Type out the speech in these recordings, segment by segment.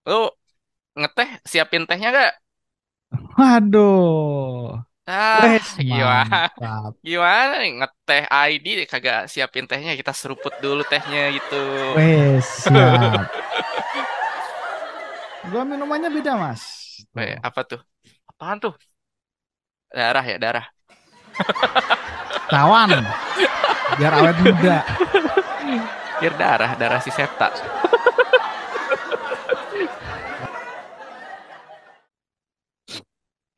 Lu ngeteh siapin tehnya gak? Waduh, Ah, wes gimana? mantap. Gimana nih ngeteh ID kagak siapin tehnya, kita seruput dulu tehnya gitu. Wes siap. Gua minumannya beda mas. Tuh, Apa tuh? Apaan tuh? Darah ya, darah. cawan, biar awet muda. Biar darah, darah si Septa.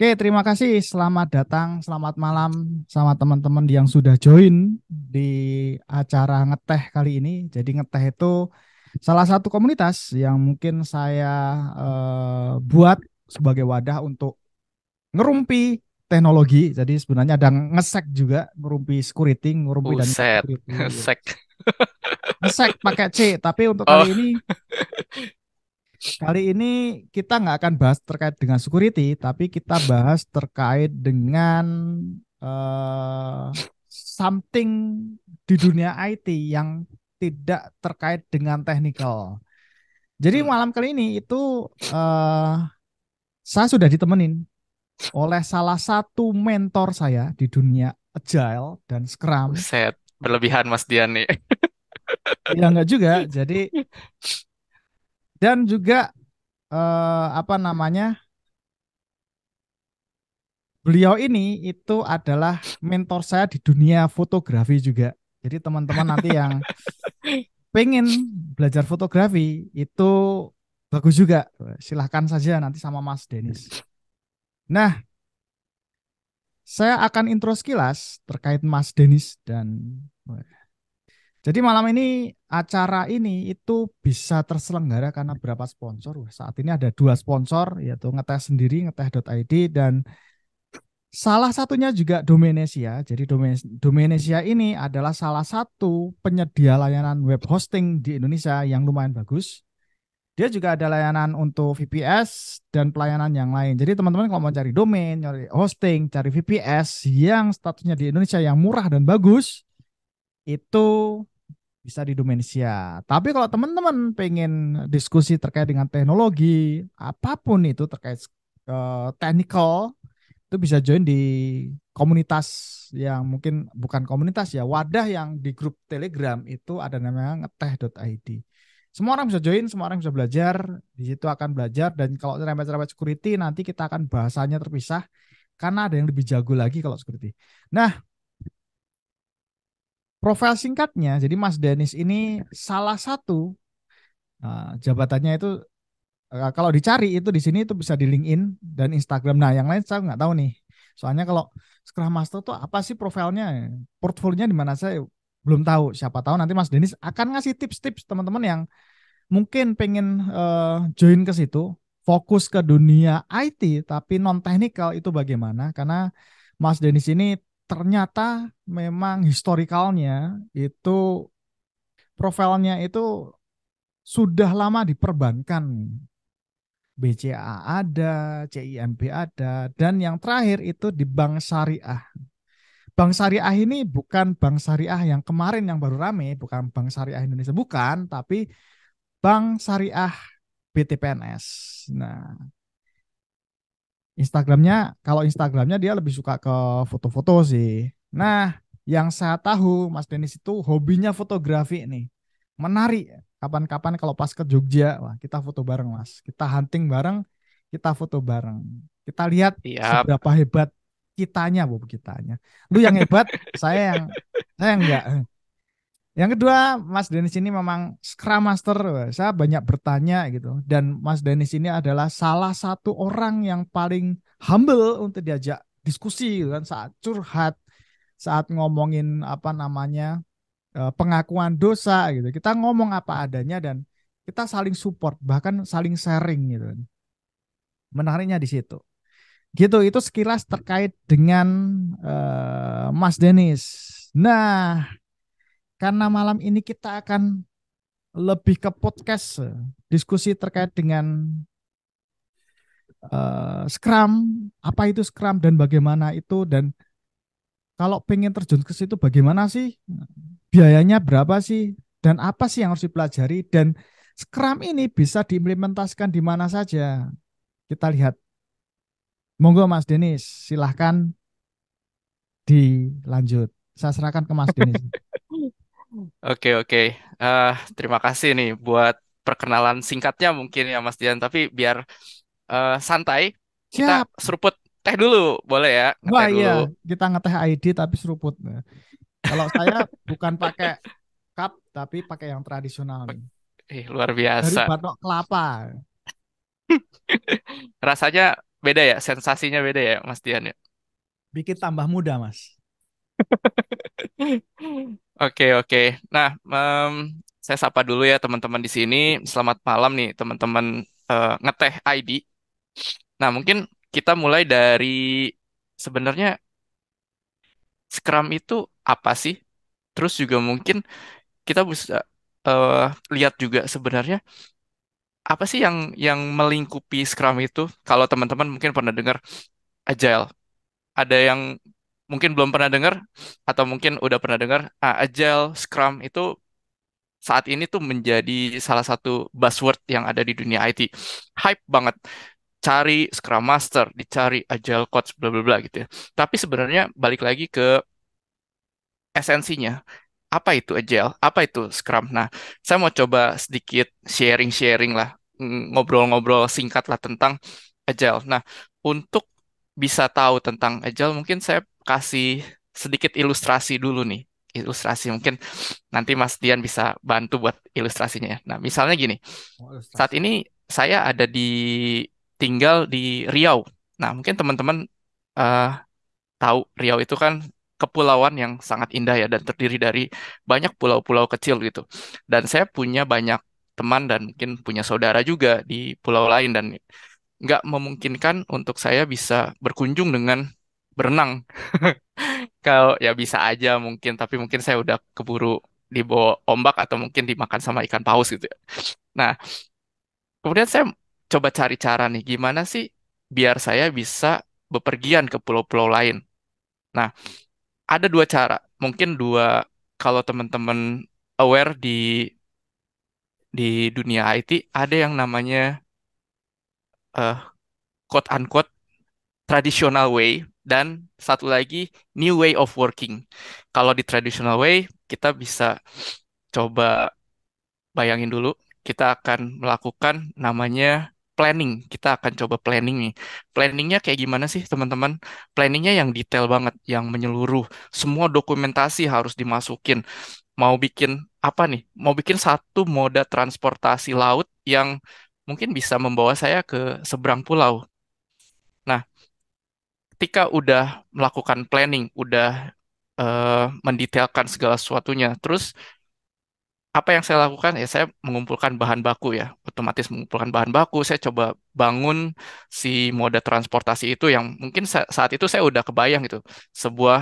Oke, terima kasih. Selamat datang, selamat malam sama teman-teman yang sudah join di acara ngeteh kali ini. Jadi ngeteh itu salah satu komunitas yang mungkin saya buat sebagai wadah untuk ngerumpi teknologi. Jadi sebenarnya ada ngesek juga, ngerumpi security, ngerumpi dan Buset, security. sek. Ngesek pakai C, tapi untuk Oh, kali ini kita nggak akan bahas terkait dengan security, tapi kita bahas terkait dengan something di dunia IT yang tidak terkait dengan technical. Jadi hmm, malam kali ini itu eh, saya sudah ditemenin oleh salah satu mentor saya di dunia Agile dan Scrum. buset. Berlebihan Mas Dian nih. Ya enggak juga. Jadi dan juga apa namanya? Beliau ini itu adalah mentor saya di dunia fotografi juga. Jadi teman-teman nanti yang pengen belajar fotografi itu bagus juga. Silahkan saja nanti sama Mas Denis. Nah, saya akan intro sekilas terkait Mas Denis dan jadi malam ini acara ini itu bisa terselenggara karena berapa sponsor. Saat ini ada dua sponsor yaitu Ngeteh sendiri, ngeteh.id dan salah satunya juga Domenesia. Jadi Domenesia ini adalah salah satu penyedia layanan web hosting di Indonesia yang lumayan bagus. Dia juga ada layanan untuk VPS dan pelayanan yang lain. Jadi teman-teman kalau mau cari domain, cari hosting, cari VPS yang statusnya di Indonesia yang murah dan bagus, itu bisa di Domenesia. Tapi kalau teman-teman pengen diskusi terkait dengan teknologi, apapun itu terkait technical, itu bisa join di komunitas yang mungkin bukan komunitas ya, wadah yang di grup Telegram itu ada namanya ngeteh.id. Semua orang bisa join, semua orang bisa belajar, di situ akan belajar dan kalau cerewet-cerewet security nanti kita akan bahasanya terpisah karena ada yang lebih jago lagi kalau security. Nah, profil singkatnya, jadi Mas Denis ini salah satu jabatannya itu kalau dicari itu di sini itu bisa di LinkedIn dan Instagram. Nah, yang lain saya nggak tahu nih. Soalnya kalau Scrum Master tuh apa sih profilnya? Portfolionya di mana saya belum tahu. Siapa tahu nanti Mas Denis akan ngasih tips-tips teman-teman yang mungkin pengen join ke situ, fokus ke dunia IT tapi non teknikal itu bagaimana? Karena Mas Denis ini ternyata memang historikalnya itu profilnya itu sudah lama diperbankan. BCA ada, CIMB ada, dan yang terakhir itu di Bank Syariah. Bank Syariah ini bukan Bank Syariah yang kemarin yang baru rame, bukan Bank Syariah Indonesia, bukan, tapi Bank Syariah BTPNS. Nah, kalau Instagramnya dia lebih suka ke foto-foto sih. Nah, yang saya tahu Mas Denis itu hobinya fotografi nih. Menarik. Kapan-kapan kalau pas ke Jogja, wah kita foto bareng Mas. Kita hunting bareng, kita foto bareng. Kita lihat siap. seberapa hebat kitanya, bu kitanya. Lu yang hebat, saya enggak. Yang kedua, Mas Denis ini memang Scrum Master. Saya banyak bertanya gitu. Dan Mas Denis ini adalah salah satu orang yang paling humble untuk diajak diskusi gitu kan saat curhat, saat ngomongin apa namanya pengakuan dosa gitu. Kita ngomong apa adanya dan kita saling support, bahkan saling sharing gitu. Menariknya di situ. Gitu, itu sekilas terkait dengan Mas Denis. Nah, karena malam ini kita akan lebih ke podcast diskusi terkait dengan Scrum, apa itu Scrum dan bagaimana itu dan kalau pengen terjun ke situ bagaimana sih biayanya berapa sih dan apa sih yang harus dipelajari dan Scrum ini bisa diimplementasikan di mana saja. Kita lihat. Monggo Mas Denis, silahkan dilanjut. Saya serahkan ke Mas Denis. Oke, oke. Terima kasih nih buat perkenalan singkatnya mungkin ya Mas Dian. Tapi biar santai, kita Siap. seruput teh dulu, boleh ya? Wah Ngeteh iya, dulu. kita ngeteh ID tapi seruput. Nah, kalau saya bukan pakai cup tapi pakai yang tradisional nih. Luar Dari biasa. batok kelapa. Rasanya beda ya, sensasinya beda ya Mas Dian ya. Bikin tambah muda, Mas. Oke, oke. Nah, saya sapa dulu ya teman-teman di sini. Selamat malam nih teman-teman ngeteh ID. Nah, mungkin kita mulai dari sebenarnya Scrum itu apa sih? Terus juga mungkin kita bisa eh, lihat juga sebenarnya apa sih yang melingkupi Scrum itu? Kalau teman-teman mungkin pernah dengar Agile. Ada yang mungkin belum pernah dengar atau mungkin udah pernah dengar. Agile, Scrum itu saat ini tuh menjadi salah satu buzzword yang ada di dunia IT. Hype banget. Cari Scrum Master, dicari Agile Coach, bla bla bla gitu ya. Tapi sebenarnya balik lagi ke esensinya. Apa itu Agile? Apa itu Scrum? Nah, saya mau coba sedikit sharing-sharing lah, ngobrol-ngobrol singkat lah tentang Agile. Nah, untuk bisa tahu tentang Agile, mungkin saya kasih sedikit ilustrasi dulu nih. Ilustrasi mungkin nanti Mas Dian bisa bantu buat ilustrasinya ya. Nah, misalnya gini, Oh, saat ilustrasi. ini saya ada tinggal di Riau. Nah, mungkin teman-teman eh, tahu Riau itu kan kepulauan yang sangat indah ya dan terdiri dari banyak pulau-pulau kecil gitu. Dan saya punya banyak teman dan mungkin punya saudara juga di pulau lain dan nggak memungkinkan untuk saya bisa berkunjung dengan berenang. Kalau ya bisa aja mungkin, tapi mungkin saya udah keburu dibawa ombak atau mungkin dimakan sama ikan paus gitu ya. Nah, kemudian saya coba cari cara nih, gimana sih biar saya bisa bepergian ke pulau-pulau lain. Nah, ada dua cara. Mungkin dua, kalau teman-teman aware di dunia IT, ada yang namanya eh, quote unquote traditional way dan satu lagi new way of working. Kalau di traditional way, kita bisa coba bayangin dulu, kita akan melakukan namanya planning. Kita akan coba planning nih. Planningnya kayak gimana sih, teman-teman? Planningnya yang detail banget, yang menyeluruh. Semua dokumentasi harus dimasukin. Mau bikin apa nih? Mau bikin satu moda transportasi laut yang mungkin bisa membawa saya ke seberang pulau. Nah, ketika udah melakukan planning, udah mendetailkan segala sesuatunya, terus apa yang saya lakukan ya saya mengumpulkan bahan baku ya, otomatis mengumpulkan bahan baku. Saya coba bangun si moda transportasi itu yang mungkin saat itu saya udah kebayang gitu, sebuah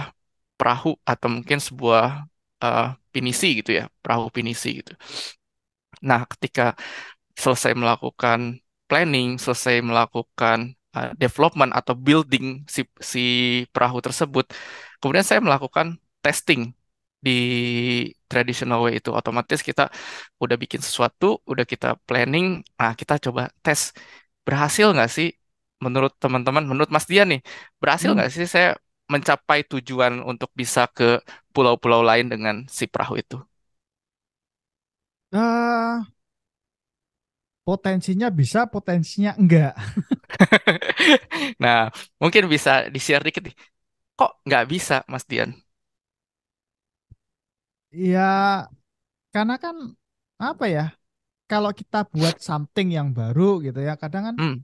perahu atau mungkin sebuah eh, pinisi gitu ya, perahu pinisi gitu. Nah, ketika selesai melakukan planning, selesai melakukan development atau building si perahu tersebut, kemudian saya melakukan testing di traditional way itu. Otomatis kita udah bikin sesuatu, udah kita planning, nah kita coba tes berhasil nggak sih menurut teman-teman, menurut Mas Dian nih, berhasil Hmm. nggak sih saya mencapai tujuan untuk bisa ke pulau-pulau lain dengan si perahu itu? Eh, potensinya bisa, potensinya enggak. Nah, mungkin bisa di-share dikit nih. Kok nggak bisa, Mas Dian? Ya, karena kan apa ya? Kalau kita buat something yang baru gitu ya, kadang kan Hmm,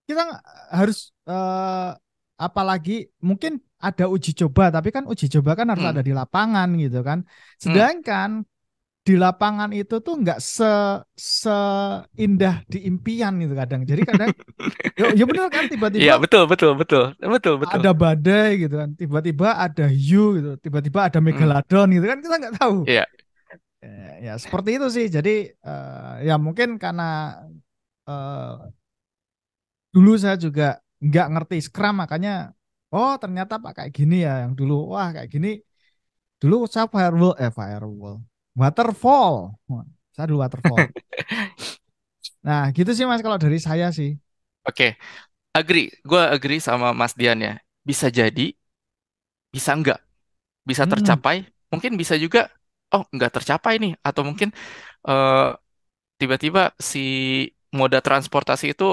kita harus apalagi mungkin ada uji coba, tapi kan uji coba kan harus hmm, ada di lapangan gitu kan. hmm. Sedangkan di lapangan itu tuh nggak seindah di impian gitu kadang. Jadi kadang ya, ya bener kan Iya, tiba-tiba betul, betul, betul, betul, betul. ada badai gitu kan, tiba-tiba ada hiu gitu, tiba-tiba ada Hmm, megalodon gitu kan kita nggak tahu. iya. Ya seperti itu sih. Jadi ya mungkin karena dulu saya juga nggak ngerti Scrum makanya oh ternyata pak kayak gini ya yang dulu wah kayak gini dulu saya firewall waterfall. Saya dulu waterfall. Nah, gitu sih Mas kalau dari saya sih. Oke, agree. Gue agree sama Mas Dian ya. Bisa jadi, bisa enggak. Bisa Mm-mm, tercapai, mungkin bisa juga, oh enggak tercapai nih. Atau mungkin eh, tiba-tiba si moda transportasi itu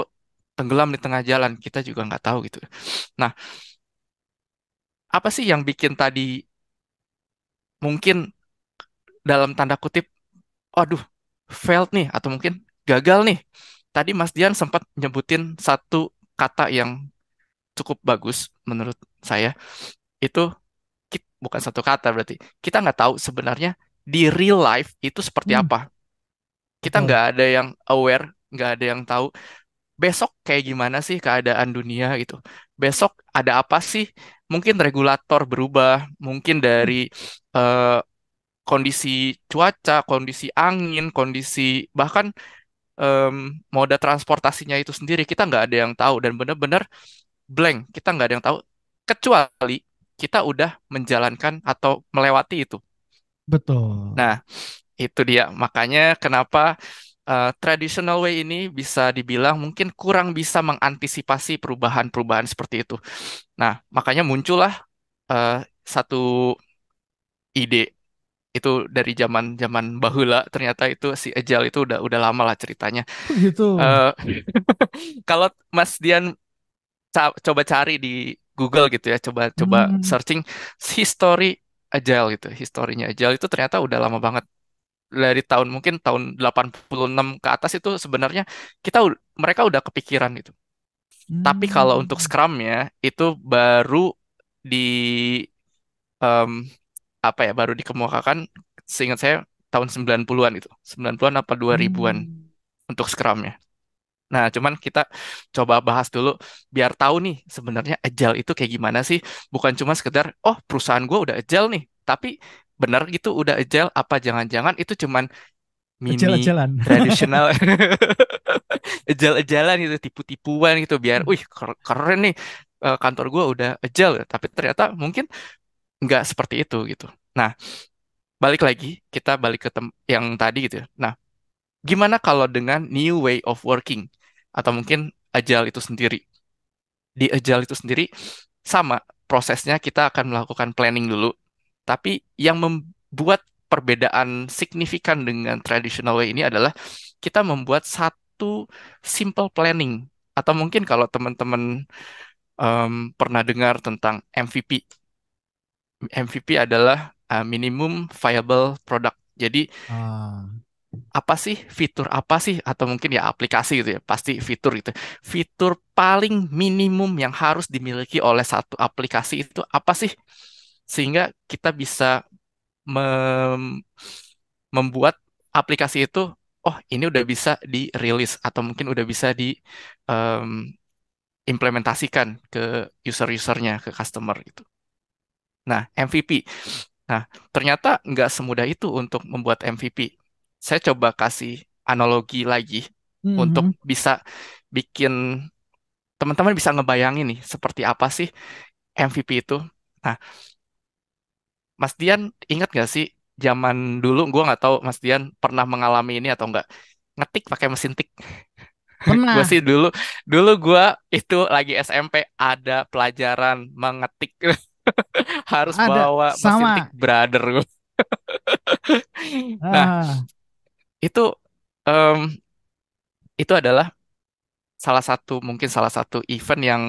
tenggelam di tengah jalan. Kita juga nggak tahu gitu. Nah, apa sih yang bikin tadi mungkin dalam tanda kutip, aduh, failed nih, atau mungkin gagal nih. Tadi Mas Dian sempat nyebutin satu kata yang cukup bagus menurut saya. Itu bukan satu kata berarti. Kita nggak tahu sebenarnya di real life itu seperti mm, apa. Kita betul, nggak ada yang aware, nggak ada yang tahu besok kayak gimana sih keadaan dunia gitu. Besok ada apa sih? Mungkin regulator berubah, mungkin dari eh, kondisi cuaca, kondisi angin, kondisi bahkan em, moda transportasinya itu sendiri kita nggak ada yang tahu dan benar-benar blank. Kita nggak ada yang tahu kecuali kita udah menjalankan atau melewati itu. betul, Nah, itu dia. Makanya kenapa traditional way ini bisa dibilang mungkin kurang bisa mengantisipasi perubahan-perubahan seperti itu. Nah, makanya muncullah eh, satu ide itu dari zaman-zaman bahula. Ternyata itu si Agile itu udah lama lah ceritanya. oh gitu. Eh, kalau Mas Dian coba cari di Google gitu ya, coba coba Hmm, searching history Agile gitu. Historinya Agile itu ternyata udah lama banget. Dari tahun mungkin tahun 86 ke atas itu sebenarnya mereka udah kepikiran gitu. Tapi kalau untuk hmm, Scrum-nya itu baru di em, apa ya, baru dikemukakan seingat saya tahun 90-an itu. 90-an apa 2000-an hmm. untuk Scrum-nya. Nah, cuman kita coba bahas dulu biar tahu nih sebenarnya agile itu kayak gimana sih. Bukan cuma sekedar, oh perusahaan gue udah agile nih. Tapi benar gitu udah agile apa jangan-jangan itu cuman mini Jalan-jalan. tradisional agile-agilean gitu, tipu-tipuan gitu biar, wih keren nih kantor gue udah agile. Tapi ternyata mungkin nggak seperti itu gitu. Nah, balik lagi, kita balik ke yang tadi gitu ya. Nah, gimana kalau dengan new way of working? Atau mungkin agile itu sendiri. Di agile itu sendiri, sama prosesnya kita akan melakukan planning dulu. Tapi yang membuat perbedaan signifikan dengan traditional way ini adalah kita membuat satu simple planning. Atau mungkin kalau teman-teman pernah dengar tentang MVP. MVP adalah minimum viable product. Jadi Ah, apa sih fitur apa sih atau mungkin ya aplikasi gitu ya pasti fitur gitu, fitur paling minimum yang harus dimiliki oleh satu aplikasi itu apa sih sehingga kita bisa mem- membuat aplikasi itu, oh ini udah bisa dirilis atau mungkin udah bisa diimplementasikan ke user-usernya, ke customer gitu. Nah, MVP. Nah, ternyata nggak semudah itu untuk membuat MVP. Saya coba kasih analogi lagi untuk mhm. bisa bikin teman-teman bisa ngebayangin nih seperti apa sih MVP itu. Nah, Mas Dian ingat nggak sih zaman dulu, gue nggak tahu Mas Dian pernah mengalami ini atau nggak, ngetik pakai mesin tik. Gue Pernah sih dulu, dulu gue itu lagi SMP ada pelajaran mengetik harus ada bawa mesin tik sama. brother. Nah, Ah, itu em, itu adalah mungkin salah satu event yang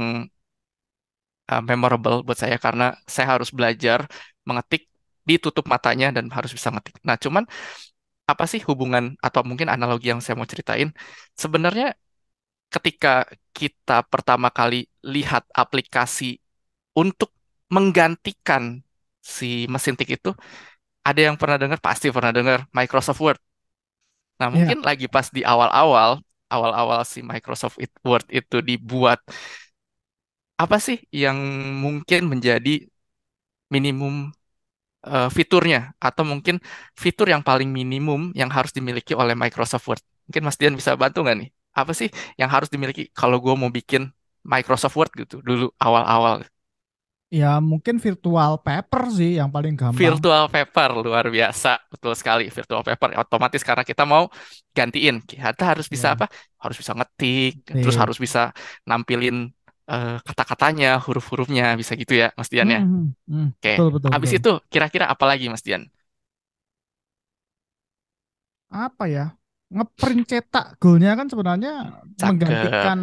memorable buat saya karena saya harus belajar mengetik ditutup matanya dan harus bisa ngetik. Nah, cuman apa sih hubungan atau mungkin analogi yang saya mau ceritain? Sebenarnya ketika kita pertama kali lihat aplikasi untuk menggantikan si mesin tik itu, ada yang pernah dengar, pasti pernah dengar Microsoft Word. Nah, ya, mungkin lagi pas di awal-awal si Microsoft Word itu dibuat, apa sih yang mungkin menjadi minimum fiturnya atau mungkin fitur yang paling minimum yang harus dimiliki oleh Microsoft Word. Mungkin Mas Dian bisa bantu nggak nih? Apa sih yang harus dimiliki kalau gue mau bikin Microsoft Word gitu dulu awal-awal? Ya mungkin virtual paper sih yang paling gampang. Virtual paper luar biasa, betul sekali. Virtual paper otomatis karena kita mau gantiin, kita harus bisa Ya, apa? Harus bisa ngetik, terus tik. harus bisa nampilin kata-katanya, huruf-hurufnya, bisa gitu ya, Mas Dian ya. Oke, Betul, betul, habis betul. itu kira-kira apa lagi, Mas Dian? Apa ya? Ngeprint cetak goalnya kan sebenarnya Cakep. menggantikan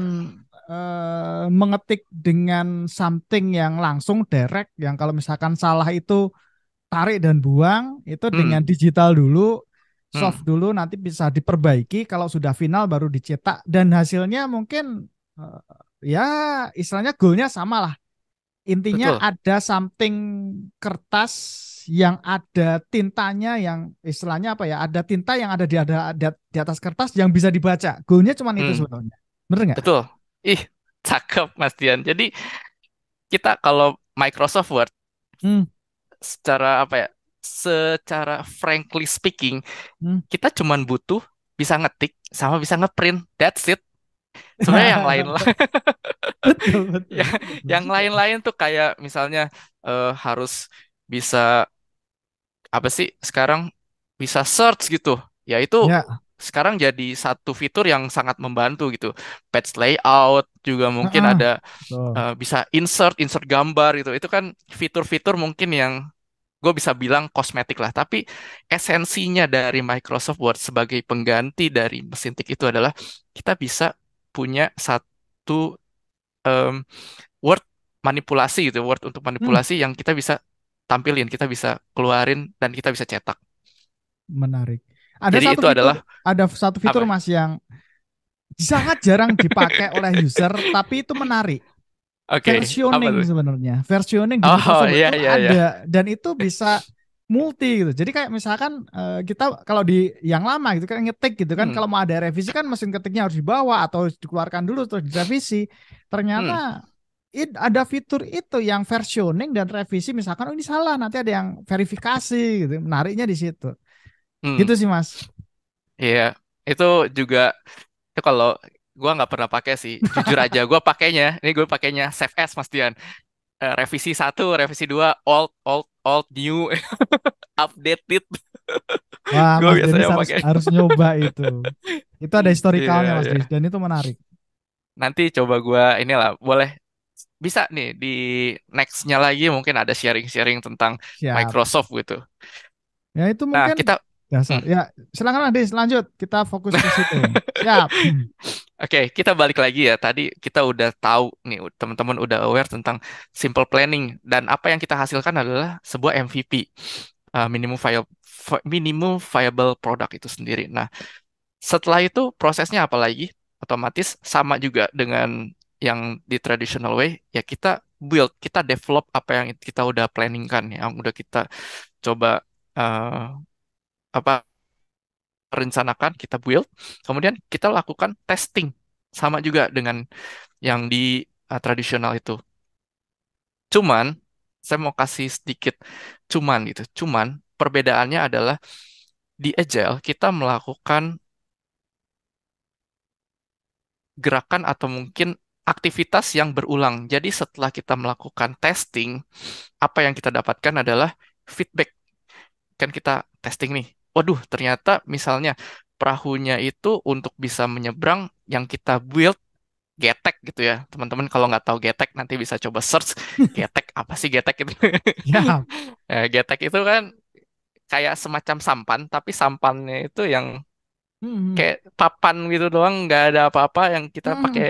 mengetik dengan something yang langsung direct, yang kalau misalkan salah itu tarik dan buang, itu dengan Hmm, digital dulu, soft hmm, dulu, nanti bisa diperbaiki, kalau sudah final baru dicetak, dan hasilnya mungkin eh, ya istilahnya goalnya sama lah. Intinya betul. ada something kertas yang ada tintanya, yang istilahnya apa ya? Ada tinta yang ada di atas kertas yang bisa dibaca. Goalnya cuma itu Hmm, sebetulnya. Bener nggak? betul. Ih, cakep, Mas Dian. Jadi kita kalau Microsoft Word Hmm, secara apa ya? Secara frankly speaking, hmm. kita cuman butuh bisa ngetik sama bisa ngeprint. That's it. Sebenarnya yang lain lah, Betul, betul, ya, betul yang juga. lain-lain tuh kayak misalnya harus bisa apa sih sekarang bisa search gitu. Ya itu Ya, sekarang jadi satu fitur yang sangat membantu gitu. Page layout juga mungkin heeh, ada betul. bisa insert insert gambar gitu. Itu kan fitur-fitur mungkin yang gue bisa bilang kosmetik lah, tapi esensinya dari Microsoft Word sebagai pengganti dari mesin tik itu adalah kita bisa punya satu em, Word manipulasi gitu, Word untuk Hmm, manipulasi yang kita bisa tampilin, kita bisa keluarin dan kita bisa cetak. menarik. Ada Jadi satu itu fitur, adalah ada satu fitur apa? Mas yang sangat jarang dipakai oleh user, tapi itu menarik. Oke, apa Versioning tuh? sebenarnya. Versioning di Oh Microsoft Word iya itu iya iya. ada, dan itu bisa multi gitu. Jadi kayak misalkan kita kalau di yang lama gitu kan ngetik gitu kan, Hmm, kalau mau ada revisi kan mesin ketiknya harus dibawa atau dikeluarkan dulu terus direvisi. hmm, Ternyata ada fitur itu yang versioning dan revisi, misalkan oh ini salah, nanti ada yang verifikasi gitu. Menariknya di situ. hmm. Gitu sih Mas. Iya, itu juga itu kalau gua nggak pernah pakai sih. Jujur aja, gua pakainya. Ini gue pakainya Save As, Mas Dian. Revisi satu, revisi dua, old, old, old, new, updated. Wah, Gue Mas Denis biasanya harus pakai. harus nyoba itu. Itu ada Iya, historikalnya Mas iya. Denis dan itu menarik. Nanti coba gua inilah, boleh bisa nih di nextnya lagi mungkin ada sharing-sharing tentang Siap. Microsoft gitu. Ya itu Nah, mungkin kita, dasar. hmm. Ya, silakan Adis, lanjut. Kita fokus ke situ. Siap. Oke, kita balik lagi ya. Tadi kita udah tahu nih, teman-teman udah aware tentang simple planning dan apa yang kita hasilkan adalah sebuah MVP, minimum viable product itu sendiri. Nah, setelah itu prosesnya apa lagi? Otomatis sama juga dengan yang di traditional way, ya kita build, kita develop apa yang kita udah planningkan, yang udah kita coba eh, apa rencanakan, kita build, kemudian kita lakukan testing sama juga dengan yang di tradisional itu. Cuman saya mau kasih sedikit cuman gitu. Cuman perbedaannya adalah di Agile kita melakukan gerakan atau mungkin aktivitas yang berulang. Jadi setelah kita melakukan testing, apa yang kita dapatkan adalah feedback. Kan kita testing nih. Waduh, ternyata misalnya perahunya itu untuk bisa menyeberang yang kita build getek gitu ya. Teman-teman kalau nggak tahu getek nanti bisa coba search getek apa sih getek itu. Siap. Getek itu kan kayak semacam sampan, tapi sampannya itu yang Hmm, kayak papan gitu doang, nggak ada apa-apa yang kita hmm, pakai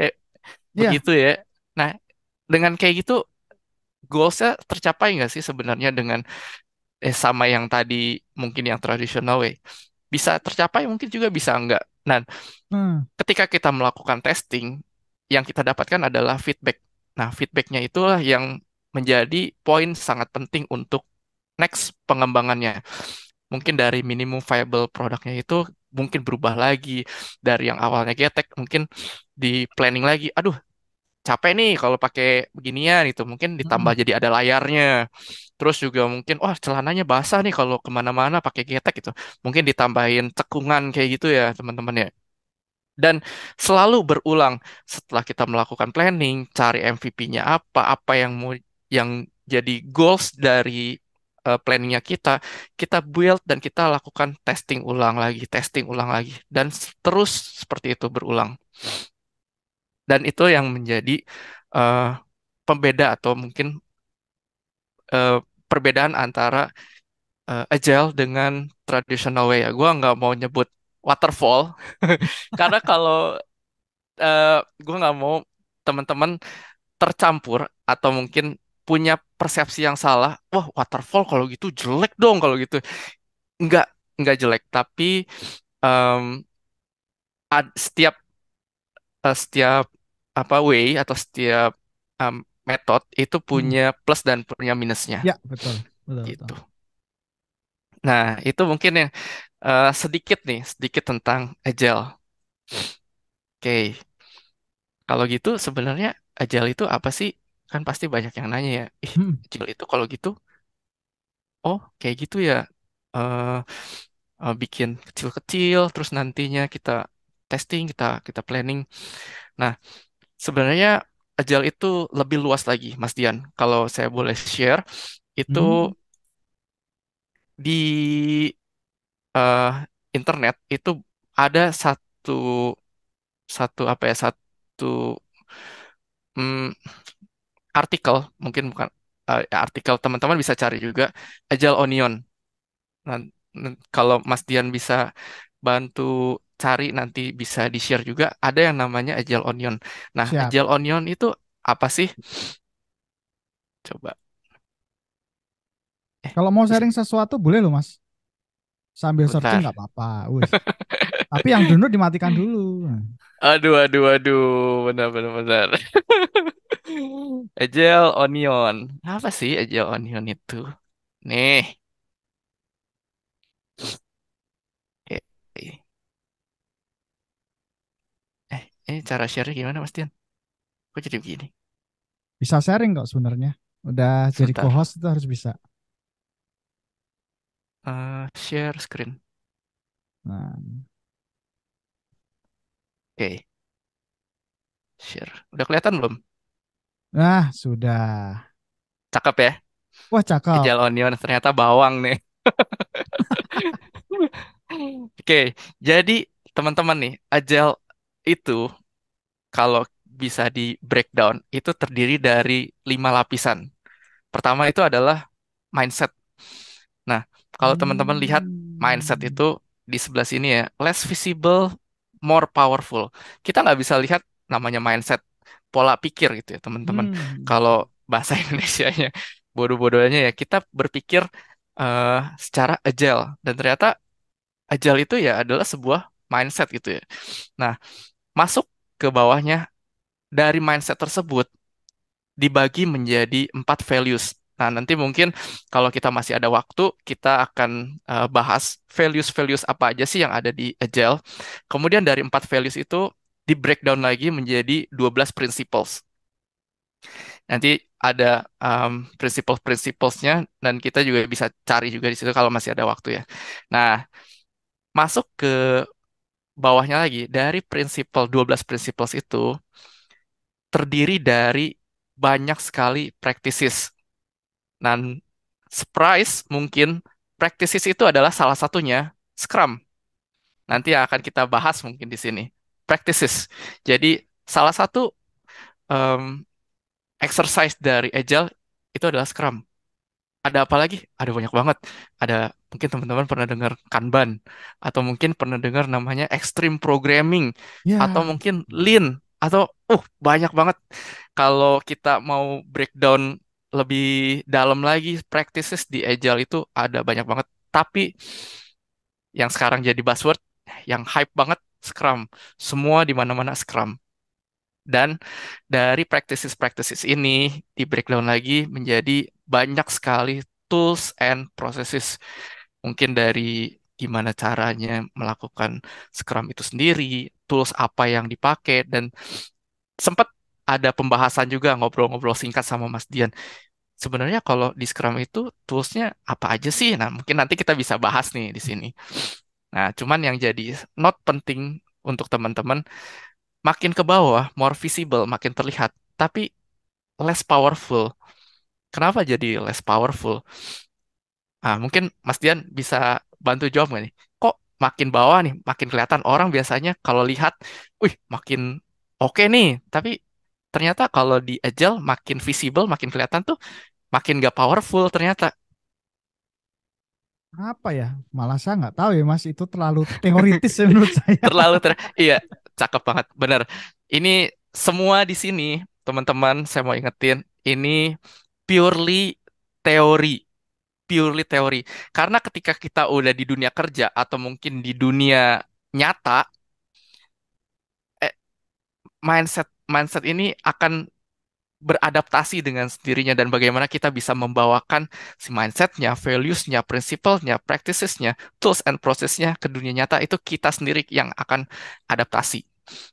hmm. Iya. begitu ya. Nah, dengan kayak gitu, goalsnya tercapai nggak sih sebenarnya dengan sama yang tadi mungkin yang traditional way? Bisa tercapai, mungkin juga bisa enggak. Nah, Hmm, ketika kita melakukan testing, yang kita dapatkan adalah feedback. Nah, feedbacknya itulah yang menjadi poin sangat penting untuk next pengembangannya. Mungkin dari minimum viable produknya itu mungkin berubah lagi dari yang awalnya getek, mungkin di planning lagi. Aduh, capek nih kalau pakai beginian itu mungkin hmm, ditambah jadi ada layarnya. Terus juga mungkin wah celananya basah nih kalau kemana-mana pakai getek gitu. Mungkin ditambahin cekungan kayak gitu ya teman-teman ya. Dan selalu berulang setelah kita melakukan planning, cari MVP-nya apa, apa yang mau yang jadi goals dari planningnya kita build dan kita lakukan testing ulang lagi, dan terus seperti itu berulang. Dan itu yang menjadi eh, pembeda atau mungkin eh, perbedaan antara agile dengan traditional way ya. Gua nggak mau nyebut waterfall karena kalau gue nggak mau teman-teman tercampur atau mungkin punya persepsi yang salah. Wah, waterfall kalau gitu jelek dong kalau gitu. Nggak, nggak jelek. Tapi em, setiap setiap apa way atau setiap em, metode itu Mm. punya plus dan punya minusnya Ya, betul. Betul, betul. gitu. Nah, itu mungkin yang sedikit tentang agile. Oke, kalau gitu sebenarnya agile itu apa sih? Kan pasti banyak yang nanya ya. Ih, Mm. agile itu kalau gitu, oh kayak gitu ya. Eh, Bikin kecil-kecil, terus nantinya kita testing, kita planning. Nah, sebenarnya agile itu lebih luas lagi, Mas Dian. Kalau saya boleh share, itu Mm. di eh, internet itu ada satu satu apa ya satu mm, artikel, mungkin bukan artikel, teman-teman bisa cari juga Agile Onion. Nah, kalau Mas Dian bisa bantu cari, nanti bisa di-share juga, ada yang namanya Agile Onion. Nah, Siap. Agile Onion itu apa sih? Coba Kalau mau bisa sharing sesuatu boleh loh, Mas. Sambil searching bentar. nggak apa-apa. Wih. Tapi yang download dimatikan dulu. Aduh, benar benar benar. Agile Onion. Apa sih Agile Onion itu? Nih, eh, eh, ini cara share gimana, Mas Dian? Kok jadi begini? Bisa sharing kok sebenarnya. Udah jadi Sebentar. co-host itu harus bisa. Share screen. Nah, Oke, share. Udah kelihatan belum? nah sudah. Cakep ya? Wah, cakep. Agile Onion ternyata bawang nih. Oke, jadi teman-teman nih, Agile itu kalau bisa di breakdown itu terdiri dari 5 lapisan. Pertama itu adalah mindset. Nah, kalau teman-teman lihat mindset Hmm. itu di sebelah sini ya, less visible, more powerful. Kita nggak bisa lihat namanya mindset, pola pikir gitu ya teman-teman. Hmm. Kalau bahasa Indonesianya, bodoh-bodohnya ya, kita berpikir eh, secara agile. Dan ternyata agile itu ya adalah sebuah mindset gitu ya. Nah, masuk ke bawahnya, dari mindset tersebut dibagi menjadi 4 values. Nah, nanti mungkin kalau kita masih ada waktu, kita akan bahas values-values apa aja sih yang ada di Agile. Kemudian dari 4 values itu di breakdown lagi menjadi 12 principles. Nanti ada principles-principlesnya, dan kita juga bisa cari juga di situ kalau masih ada waktu ya. Nah, masuk ke bawahnya lagi, dari 12 principles itu terdiri dari banyak sekali practices. Dan surprise mungkin practices itu adalah salah satunya Scrum. Nanti akan kita bahas mungkin di sini. Practices. Jadi salah satu em, exercise dari Agile itu adalah Scrum. Ada apa lagi? Ada banyak banget. Ada, mungkin teman-teman pernah dengar Kanban, atau mungkin pernah dengar namanya Extreme Programming, atau Ya. mungkin Lean, atau banyak banget. Kalau kita mau breakdown lebih dalam lagi, practices di Agile itu ada banyak banget. Tapi yang sekarang jadi buzzword, yang hype banget, Scrum. Semua di mana-mana Scrum. Dan dari practices-practices ini di breakdown lagi menjadi banyak sekali tools and processes. Mungkin dari gimana caranya melakukan Scrum itu sendiri, tools apa yang dipakai, dan sempat ada pembahasan juga, ngobrol-ngobrol singkat sama Mas Dian. Sebenarnya kalau di Scrum itu toolsnya apa aja sih? Nah, mungkin nanti kita bisa bahas nih di sini. Nah, cuman yang jadi not penting untuk teman-teman, makin ke bawah, more visible, makin terlihat, tapi less powerful. Kenapa jadi less powerful? Ah, mungkin Mas Dian bisa bantu jawab nggak nih? Kok makin bawah nih, makin kelihatan orang biasanya kalau lihat, wih, makin oke nih. Tapi ternyata kalau di Agile makin visible, makin kelihatan tuh, makin gak powerful ternyata. Apa ya? Malah saya nggak tahu ya Mas, itu terlalu teoritis ya menurut saya. Terlalu iya, cakep banget, bener. Ini semua di sini, teman-teman, saya mau ingetin, ini purely teori. Purely teori. Karena ketika kita udah di dunia kerja atau mungkin di dunia nyata, eh, mindset mindset ini akan beradaptasi dengan sendirinya dan bagaimana kita bisa membawakan si mindsetnya, values-nya, principle-nya, practices-nya, tools and process-nya ke dunia nyata itu kita sendiri yang akan adaptasi.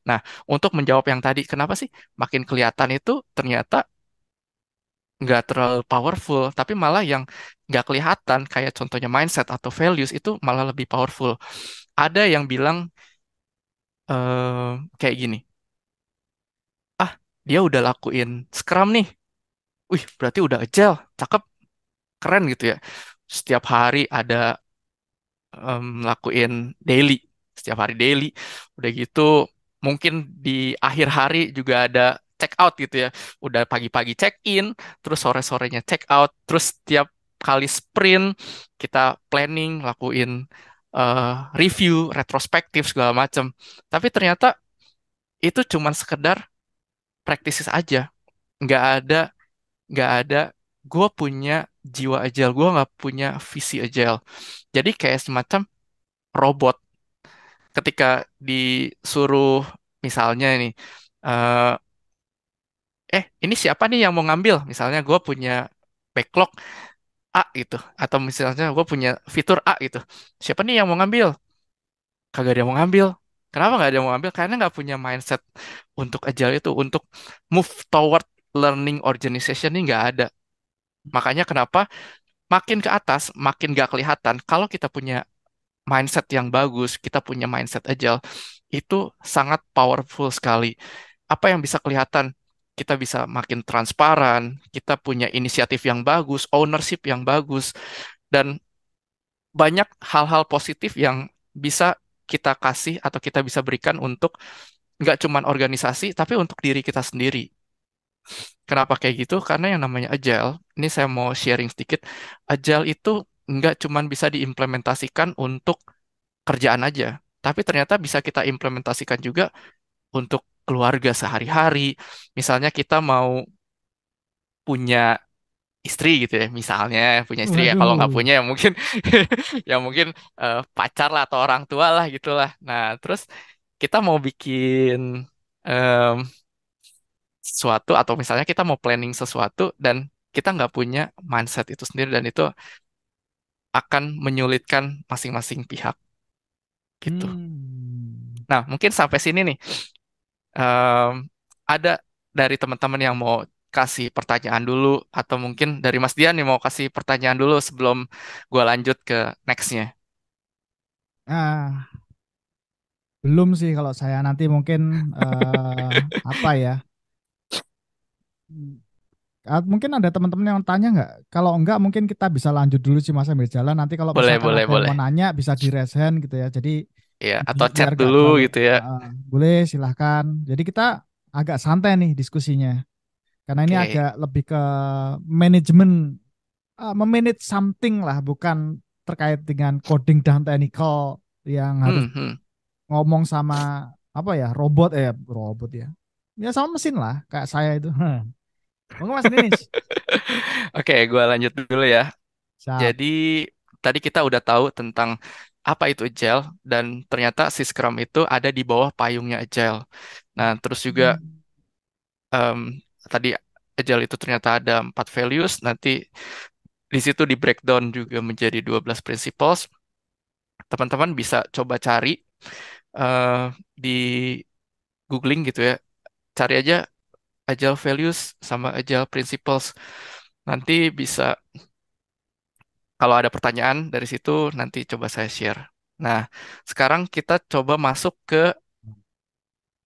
Nah, untuk menjawab yang tadi, kenapa sih makin kelihatan itu ternyata nggak terlalu powerful, tapi malah yang nggak kelihatan, kayak contohnya mindset atau values itu malah lebih powerful. Ada yang bilang kayak gini, ah dia udah lakuin Scrum nih, wih berarti udah agile, cakep, keren gitu ya. Setiap hari ada lakuin daily, setiap hari daily. Udah gitu, mungkin di akhir hari juga ada check out gitu ya. Udah pagi-pagi check in, terus sore-sorenya check out, terus setiap kali sprint kita planning, lakuin eh, review, retrospektif segala macam. Tapi ternyata itu cuman sekedar practices aja. Nggak ada, nggak ada. Gue punya jiwa agile, gue nggak punya visi agile. Jadi kayak semacam robot ketika disuruh misalnya ini eh ini siapa nih yang mau ngambil, misalnya gue punya backlog A gitu, atau misalnya gue punya fitur A gitu, siapa nih yang mau ngambil, kagak ada yang mau ngambil. Kenapa nggak ada yang mau ngambil? Karena nggak punya mindset untuk agile itu, untuk move toward learning organization ini nggak ada. Makanya kenapa makin ke atas makin nggak kelihatan kalau kita punya mindset yang bagus, kita punya mindset agile, itu sangat powerful sekali. Apa yang bisa kelihatan? Kita bisa makin transparan, kita punya inisiatif yang bagus, ownership yang bagus, dan banyak hal-hal positif yang bisa kita kasih atau kita bisa berikan untuk nggak cuman organisasi, tapi untuk diri kita sendiri. Kenapa kayak gitu? Karena yang namanya agile, ini saya mau sharing sedikit, agile itu nggak cuman bisa diimplementasikan untuk kerjaan aja, tapi ternyata bisa kita implementasikan juga untuk keluarga sehari-hari. Misalnya kita mau punya istri gitu ya, misalnya punya istri ya. Kalau nggak Waduh. punya ya mungkin ya mungkin pacar lah atau orang tua lah gitulah. Nah, terus kita mau bikin em, sesuatu atau misalnya kita mau planning sesuatu dan kita nggak punya mindset itu sendiri dan itu akan menyulitkan masing-masing pihak gitu. Hmm. Nah, mungkin sampai sini nih. Em, ada dari teman-teman yang mau kasih pertanyaan dulu atau mungkin dari Mas Dian yang mau kasih pertanyaan dulu sebelum gue lanjut ke nextnya. Ah, belum sih kalau saya nanti mungkin apa ya? Mungkin ada teman-teman yang tanya nggak? Kalau enggak mungkin kita bisa lanjut dulu sih Mas sambil jalan. Nanti kalau Boleh, misalkan boleh, ada yang boleh. mau nanya bisa di raise hand gitu ya. Jadi Ya, atau chat biar nggak dulu terlalu gitu ya. boleh silahkan. Jadi kita agak santai nih diskusinya. Karena ini Oke. agak lebih ke manajemen, memanage something lah, bukan terkait dengan coding dan technical yang harus Hmm, hmm. ngomong sama apa ya, robot ya. Ya sama mesin lah kayak saya itu. Monggo Mas Denis. Oke, gue lanjut dulu ya. Siap. Jadi tadi kita udah tahu tentang apa itu agile dan ternyata si Scrum itu ada di bawah payungnya agile. Nah, terus juga Hmm. em, tadi agile itu ternyata ada 4 values. Nanti di situ di breakdown juga menjadi 12 principles. Teman-teman bisa coba cari eh, di googling gitu ya. Cari aja Agile Values sama Agile Principles. Nanti bisa, kalau ada pertanyaan dari situ, nanti coba saya share. Nah, sekarang kita coba masuk ke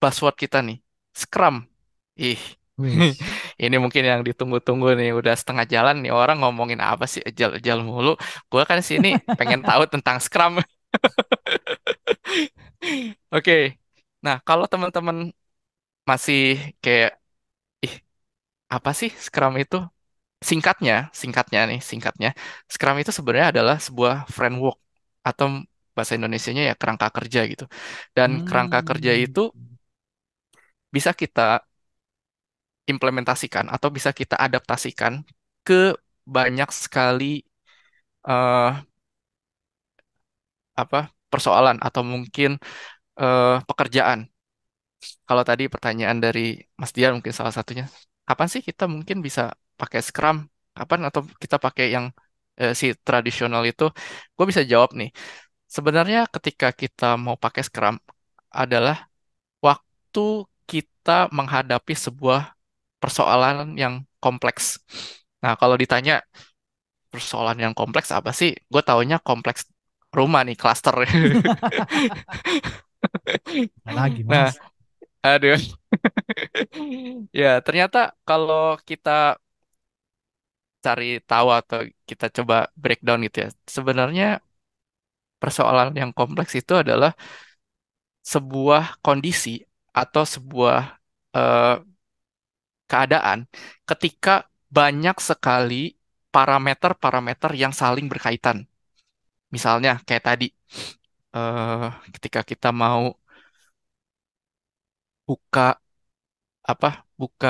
buzzword kita nih. Scrum. Ih, Wis. ini mungkin yang ditunggu-tunggu nih, udah setengah jalan nih orang ngomongin apa sih Agile-Agile mulu. Gua kan sini pengen tahu tentang Scrum. Oke. Nah, kalau teman-teman masih kayak, ih, apa sih Scrum itu? Singkatnya nih, singkatnya. Scrum itu sebenarnya adalah sebuah framework atau bahasa Indonesianya ya kerangka kerja gitu. Dan kerangka kerja Hmm. itu bisa kita implementasikan atau bisa kita adaptasikan ke banyak sekali eh, apa persoalan atau mungkin pekerjaan. Kalau tadi pertanyaan dari Mas Dian mungkin salah satunya, kapan sih kita mungkin bisa pakai Scrum? Kapan atau kita pakai yang si tradisional itu? Gue bisa jawab nih. Sebenarnya ketika kita mau pakai Scrum adalah waktu kita menghadapi sebuah persoalan yang kompleks. Nah, kalau ditanya persoalan yang kompleks apa sih? Gue taunya kompleks rumah nih, klaster. Lagi Nah, mas. aduh. Ya, ternyata kalau kita cari tahu atau kita coba breakdown gitu ya, sebenarnya persoalan yang kompleks itu adalah sebuah kondisi atau sebuah eh, keadaan ketika banyak sekali parameter-parameter yang saling berkaitan. Misalnya kayak tadi, eh, ketika kita mau buka apa, buka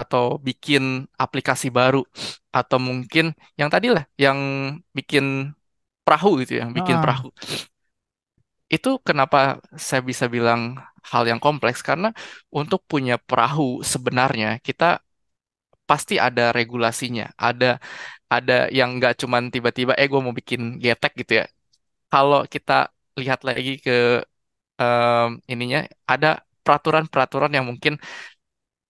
atau bikin aplikasi baru, atau mungkin yang tadi lah, yang bikin perahu gitu ya, bikin Ah, perahu. Itu kenapa saya bisa bilang hal yang kompleks karena untuk punya perahu sebenarnya kita pasti ada regulasinya, ada yang nggak cuman tiba-tiba gue mau bikin getek gitu ya. Kalau kita lihat lagi ke ininya ada peraturan-peraturan yang mungkin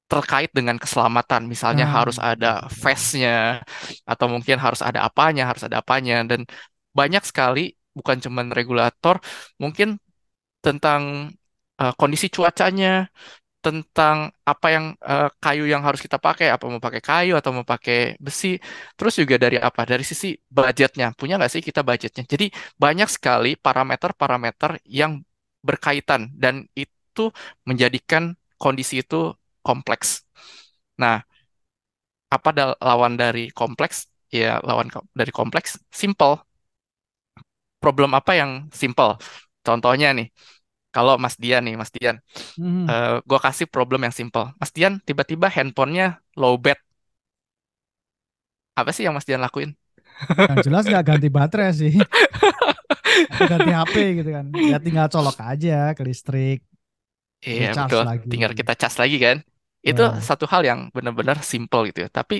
terkait dengan keselamatan, misalnya nah, harus ada vestnya atau mungkin harus ada apanya dan banyak sekali bukan cuman regulator, mungkin tentang kondisi cuacanya, tentang apa yang kayu yang harus kita pakai, apa mau pakai kayu atau mau pakai besi, terus juga dari apa, dari sisi budgetnya, punya nggak sih kita budgetnya. Jadi banyak sekali parameter-parameter yang berkaitan dan itu menjadikan kondisi itu kompleks. Nah, apa lawan dari kompleks? Ya, lawan dari kompleks, simple. Problem apa yang simple? Contohnya nih, kalau Mas Dian nih, Mas Dian, mhm. gue kasih problem yang simple. Mas Dian tiba-tiba handphonenya low bat. Apa sih yang Mas Dian lakuin? Yang jelas nggak ganti baterai sih, atau ganti HP gitu kan. Ya tinggal colok aja ke listrik, Iya recharge betul, lagi. tinggal kita cas lagi kan. Itu Ya. satu hal yang benar-benar simple gitu ya. Tapi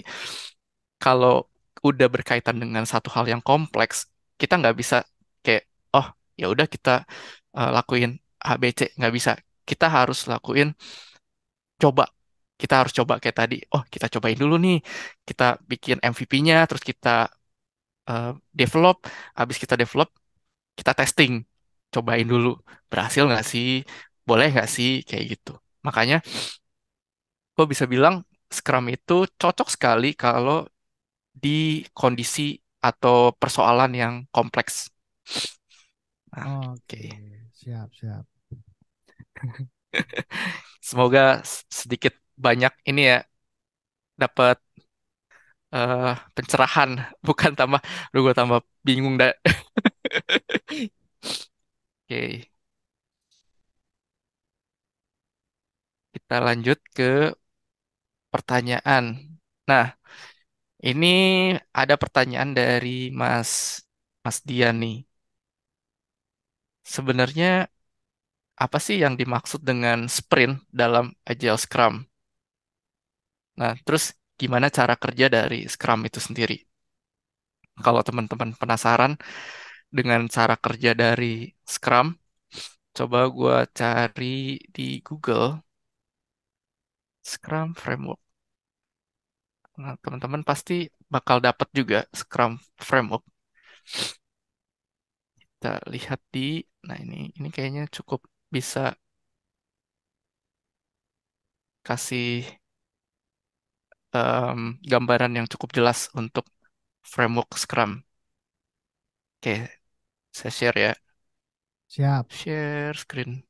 kalau udah berkaitan dengan satu hal yang kompleks, kita nggak bisa kayak, oh ya udah kita lakuin A B C, nggak bisa. Kita harus lakuin coba. Kita harus coba kayak tadi. Oh kita cobain dulu nih. Kita bikin MVP-nya, terus kita eh, develop. Habis kita develop, kita testing, cobain dulu berhasil nggak sih, boleh nggak sih kayak gitu. Makanya gue bisa bilang Scrum itu cocok sekali kalau di kondisi atau persoalan yang kompleks. Nah, Oke, oke. siap, siap. Semoga sedikit banyak ini ya dapat pencerahan, bukan tambah, lu gue tambah bingung dah. Oke, kita lanjut ke pertanyaan. Nah, ini ada pertanyaan dari Mas Mas Dian nih. Sebenarnya apa sih yang dimaksud dengan sprint dalam Agile Scrum? Nah, terus gimana cara kerja dari Scrum itu sendiri? Kalau teman-teman penasaran dengan cara kerja dari Scrum, coba gua cari di Google Scrum Framework. Nah, teman-teman pasti bakal dapat juga Scrum Framework. Kita lihat di, nah ini kayaknya cukup bisa kasih. em, gambaran yang cukup jelas untuk framework Scrum. Oke, saya share ya. Siap. Share screen.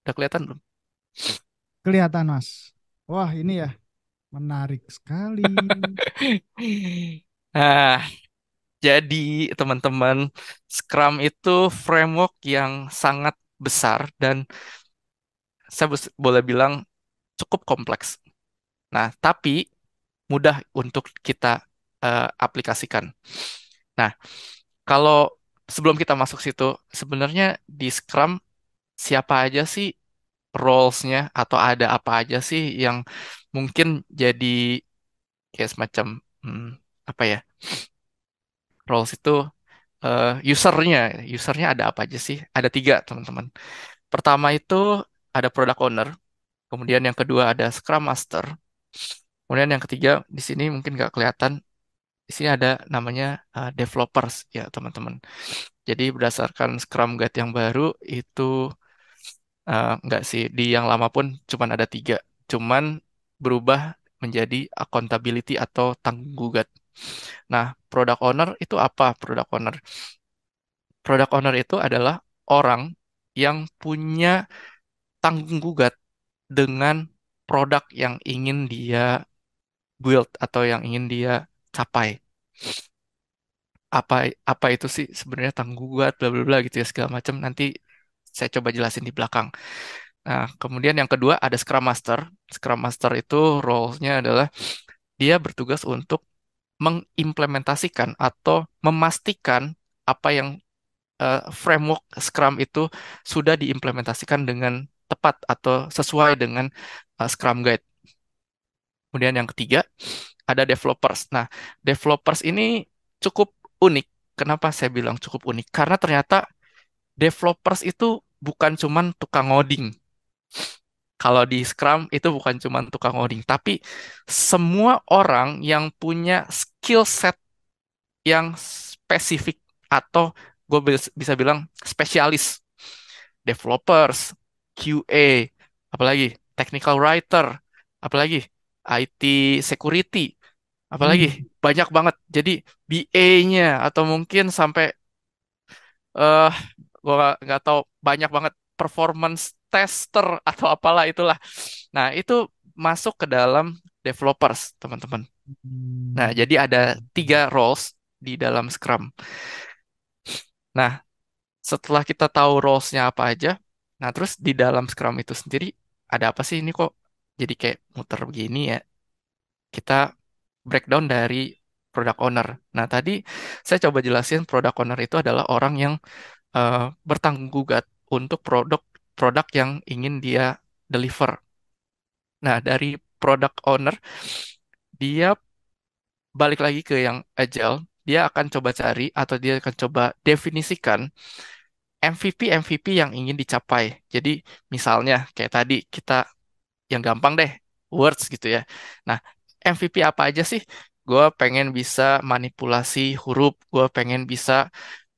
Udah kelihatan belum? Kelihatan, Mas. Wah, ini ya menarik sekali. Nah, jadi teman-teman, Scrum itu framework yang sangat besar dan saya boleh bilang cukup kompleks. Nah, tapi mudah untuk kita aplikasikan. Nah, kalau sebelum kita masuk situ, sebenarnya di Scrum siapa aja sih roles-nya atau ada apa aja sih yang mungkin jadi kayak semacam hmm, apa ya? Roles itu usernya, usernya ada apa aja sih? Ada tiga, teman-teman. Pertama itu ada product owner, kemudian yang kedua ada Scrum Master, kemudian yang ketiga di sini mungkin nggak kelihatan, di sini ada namanya developers ya teman-teman. Jadi berdasarkan Scrum Guide yang baru itu nggak sih di yang lama pun cuman ada tiga, cuman berubah menjadi accountability atau tanggung jawab. Nah, product owner itu apa? Product owner, product owner itu adalah orang yang punya tanggung jawab dengan produk yang ingin dia build atau yang ingin dia capai. Apa apa itu sih sebenarnya tanggung jawab bla bla bla gitu ya segala macam, nanti saya coba jelasin di belakang. Nah, kemudian yang kedua ada Scrum Master. Scrum Master itu role-nya adalah dia bertugas untuk mengimplementasikan atau memastikan apa yang framework Scrum itu sudah diimplementasikan dengan tepat atau sesuai dengan Scrum Guide. Kemudian yang ketiga ada developers. Nah, developers ini cukup unik. Kenapa saya bilang cukup unik? Karena ternyata developers itu bukan cuman tukang ngoding. Kalau di Scrum itu bukan cuma tukang coding, tapi semua orang yang punya skill set yang spesifik atau gue bisa bilang spesialis, developers, QA, apalagi technical writer, apalagi IT security, apalagi Hmm. banyak banget. Jadi BA-nya atau mungkin sampai eh gue nggak tahu banyak banget performance tester atau apalah itulah. Nah, itu masuk ke dalam developers, teman-teman. Nah, Hmm. jadi ada tiga roles di dalam Scrum. Nah, setelah kita tahu roles-nya apa aja, nah terus di dalam Scrum itu sendiri ada apa sih ini kok jadi kayak muter begini ya? Kita breakdown dari product owner. Nah, tadi saya coba jelasin product owner itu adalah orang yang eh, bertanggung jawab untuk produk yang ingin dia deliver. Nah, dari product owner, dia balik lagi ke yang agile, dia akan coba cari atau dia akan coba definisikan MVP yang ingin dicapai. Jadi, misalnya kayak tadi kita yang gampang deh, words gitu ya. Nah, MVP apa aja sih? Gue pengen bisa manipulasi huruf, gue pengen bisa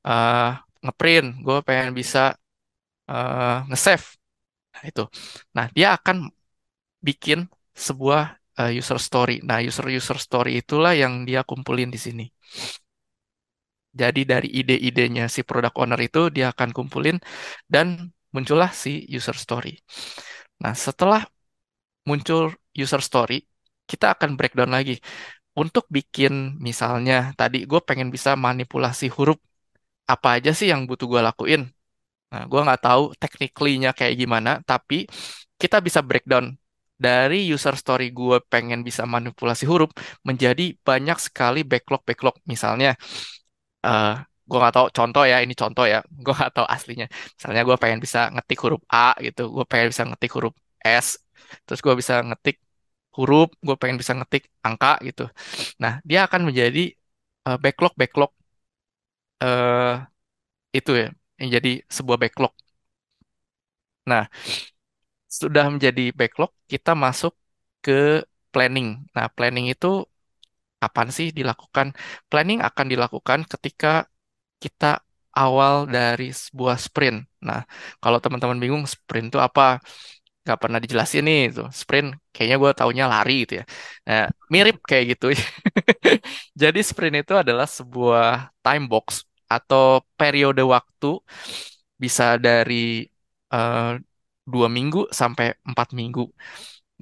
eh, ngeprint, gue pengen bisa nge-save. Nah, itu. Nah, dia akan bikin sebuah user story. Nah, user story itulah yang dia kumpulin di sini. Jadi dari ide-idenya si product owner itu dia akan kumpulin dan muncullah si user story. Nah, setelah muncul user story, kita akan breakdown lagi. Untuk bikin misalnya tadi gue pengen bisa manipulasi huruf, apa aja sih yang butuh gue lakuin? Nah, gue nggak tahu technically-nya kayak gimana, tapi kita bisa breakdown dari user story gue pengen bisa manipulasi huruf menjadi banyak sekali backlog-backlog. Misalnya, eh gue nggak tahu contoh ya, ini contoh ya, gue nggak tahu aslinya. Misalnya gue pengen bisa ngetik huruf A gitu, gue pengen bisa ngetik huruf S, terus gue bisa ngetik huruf, gue pengen bisa ngetik angka gitu. Nah, dia akan menjadi backlog-backlog eh itu ya, yang jadi sebuah backlog. Nah, sudah menjadi backlog, kita masuk ke planning. Nah, planning itu kapan sih dilakukan? Planning akan dilakukan ketika kita awal dari sebuah sprint. Nah, kalau teman-teman bingung sprint itu apa? nggak pernah dijelasin nih tuh sprint, kayaknya gue taunya lari gitu ya. Nah, mirip kayak gitu. Jadi sprint itu adalah sebuah time box atau periode waktu, bisa dari eh, 2 minggu sampai 4 minggu.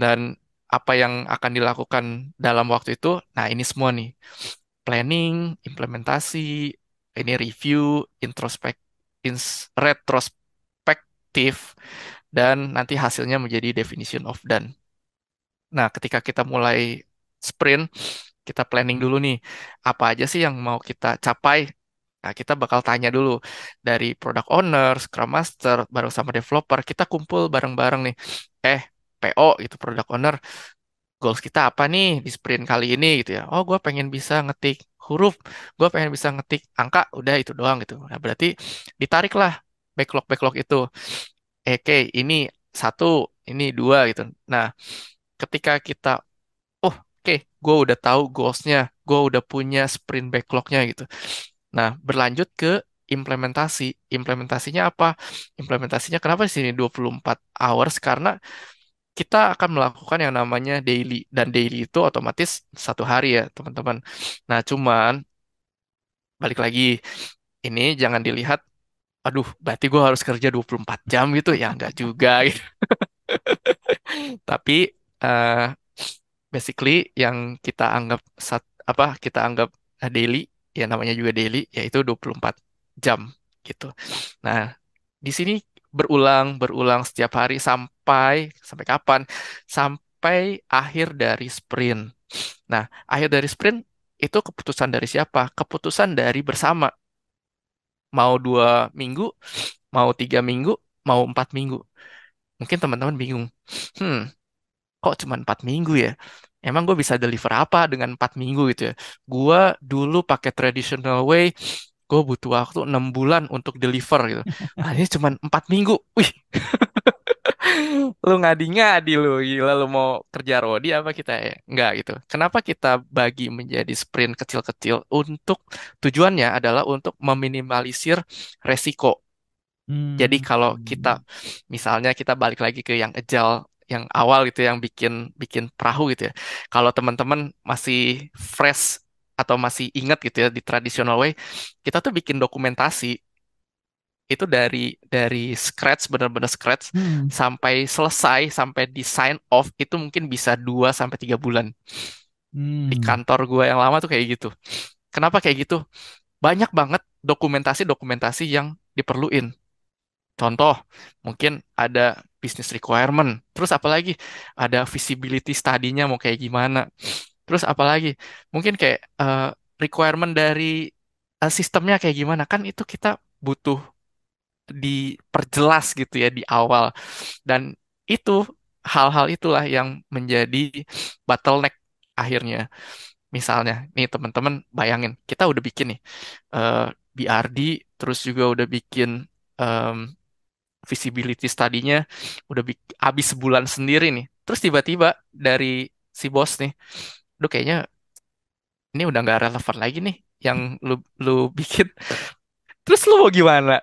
Dan apa yang akan dilakukan dalam waktu itu, nah ini semua nih, planning, implementasi, ini review, introspek, retrospektif, dan nanti hasilnya menjadi definition of done. Nah, ketika kita mulai sprint, kita planning dulu nih, apa aja sih yang mau kita capai. Nah, kita bakal tanya dulu dari product owner, scrum master, bareng sama developer, kita kumpul bareng-bareng nih. PO itu product owner, goals kita apa nih di sprint kali ini gitu ya. Oh, gue pengen bisa ngetik huruf, gue pengen bisa ngetik angka, udah itu doang gitu. Nah, berarti ditariklah backlog-backlog itu. Oke, ini satu, ini dua gitu. Nah, ketika kita, oh oke, gue udah tahu goalsnya, gue udah punya sprint backlognya gitu. Nah, berlanjut ke implementasi. Implementasinya apa? Implementasinya kenapa di sini 24 hours? Karena kita akan melakukan yang namanya daily. Dan daily itu otomatis 1 hari ya, teman-teman. Nah, cuman balik lagi, ini jangan dilihat, aduh, berarti gue harus kerja 24 jam gitu. Ya, enggak juga gitu. Tapi, eh, basically yang kita anggap kita anggap daily, ya namanya juga daily, yaitu 24 jam gitu. Nah, di sini berulang berulang setiap hari sampai sampai kapan? Sampai akhir dari sprint. Nah, akhir dari sprint itu keputusan dari siapa? Keputusan dari bersama. Mau 2 minggu, mau 3 minggu, mau 4 minggu. Mungkin teman-teman bingung. Hmm, kok cuma 4 minggu ya? Emang gue bisa deliver apa dengan 4 minggu gitu ya? Gue dulu pakai traditional way, gue butuh waktu 6 bulan untuk deliver gitu. Ah, ini cuma 4 minggu. Wih, lu ngadi-ngadi lu, gila lu mau kerja rodi apa kita ya? Enggak gitu. Kenapa kita bagi menjadi sprint kecil-kecil? Untuk tujuannya adalah untuk meminimalisir resiko. Jadi Hmm. kalau kita misalnya kita balik lagi ke yang agile yang awal gitu, yang bikin bikin perahu gitu ya. Kalau teman-teman masih fresh atau masih ingat gitu ya di traditional way, kita tuh bikin dokumentasi itu dari scratch, benar-benar scratch, Hmm. sampai selesai, sampai di sign off itu mungkin bisa 2 sampai 3 bulan. Di Hmm. kantor gue yang lama tuh kayak gitu. Kenapa kayak gitu? Banyak banget dokumentasi-dokumentasi yang diperluin. Contoh, mungkin ada business requirement. Terus apalagi? Ada feasibility study-nya mau kayak gimana. Terus apalagi? Mungkin kayak requirement dari sistemnya kayak gimana. Kan itu kita butuh diperjelas gitu ya di awal. Dan itu, hal-hal itulah yang menjadi bottleneck akhirnya. Misalnya, nih teman-teman bayangin, kita udah bikin nih eh, BRD, terus juga udah bikin em, visibility study-nya, udah habis sebulan sendiri nih. Terus tiba-tiba dari si bos nih, aduh kayaknya ini udah nggak relevan lagi nih yang lu lu bikin. Terus lu mau gimana?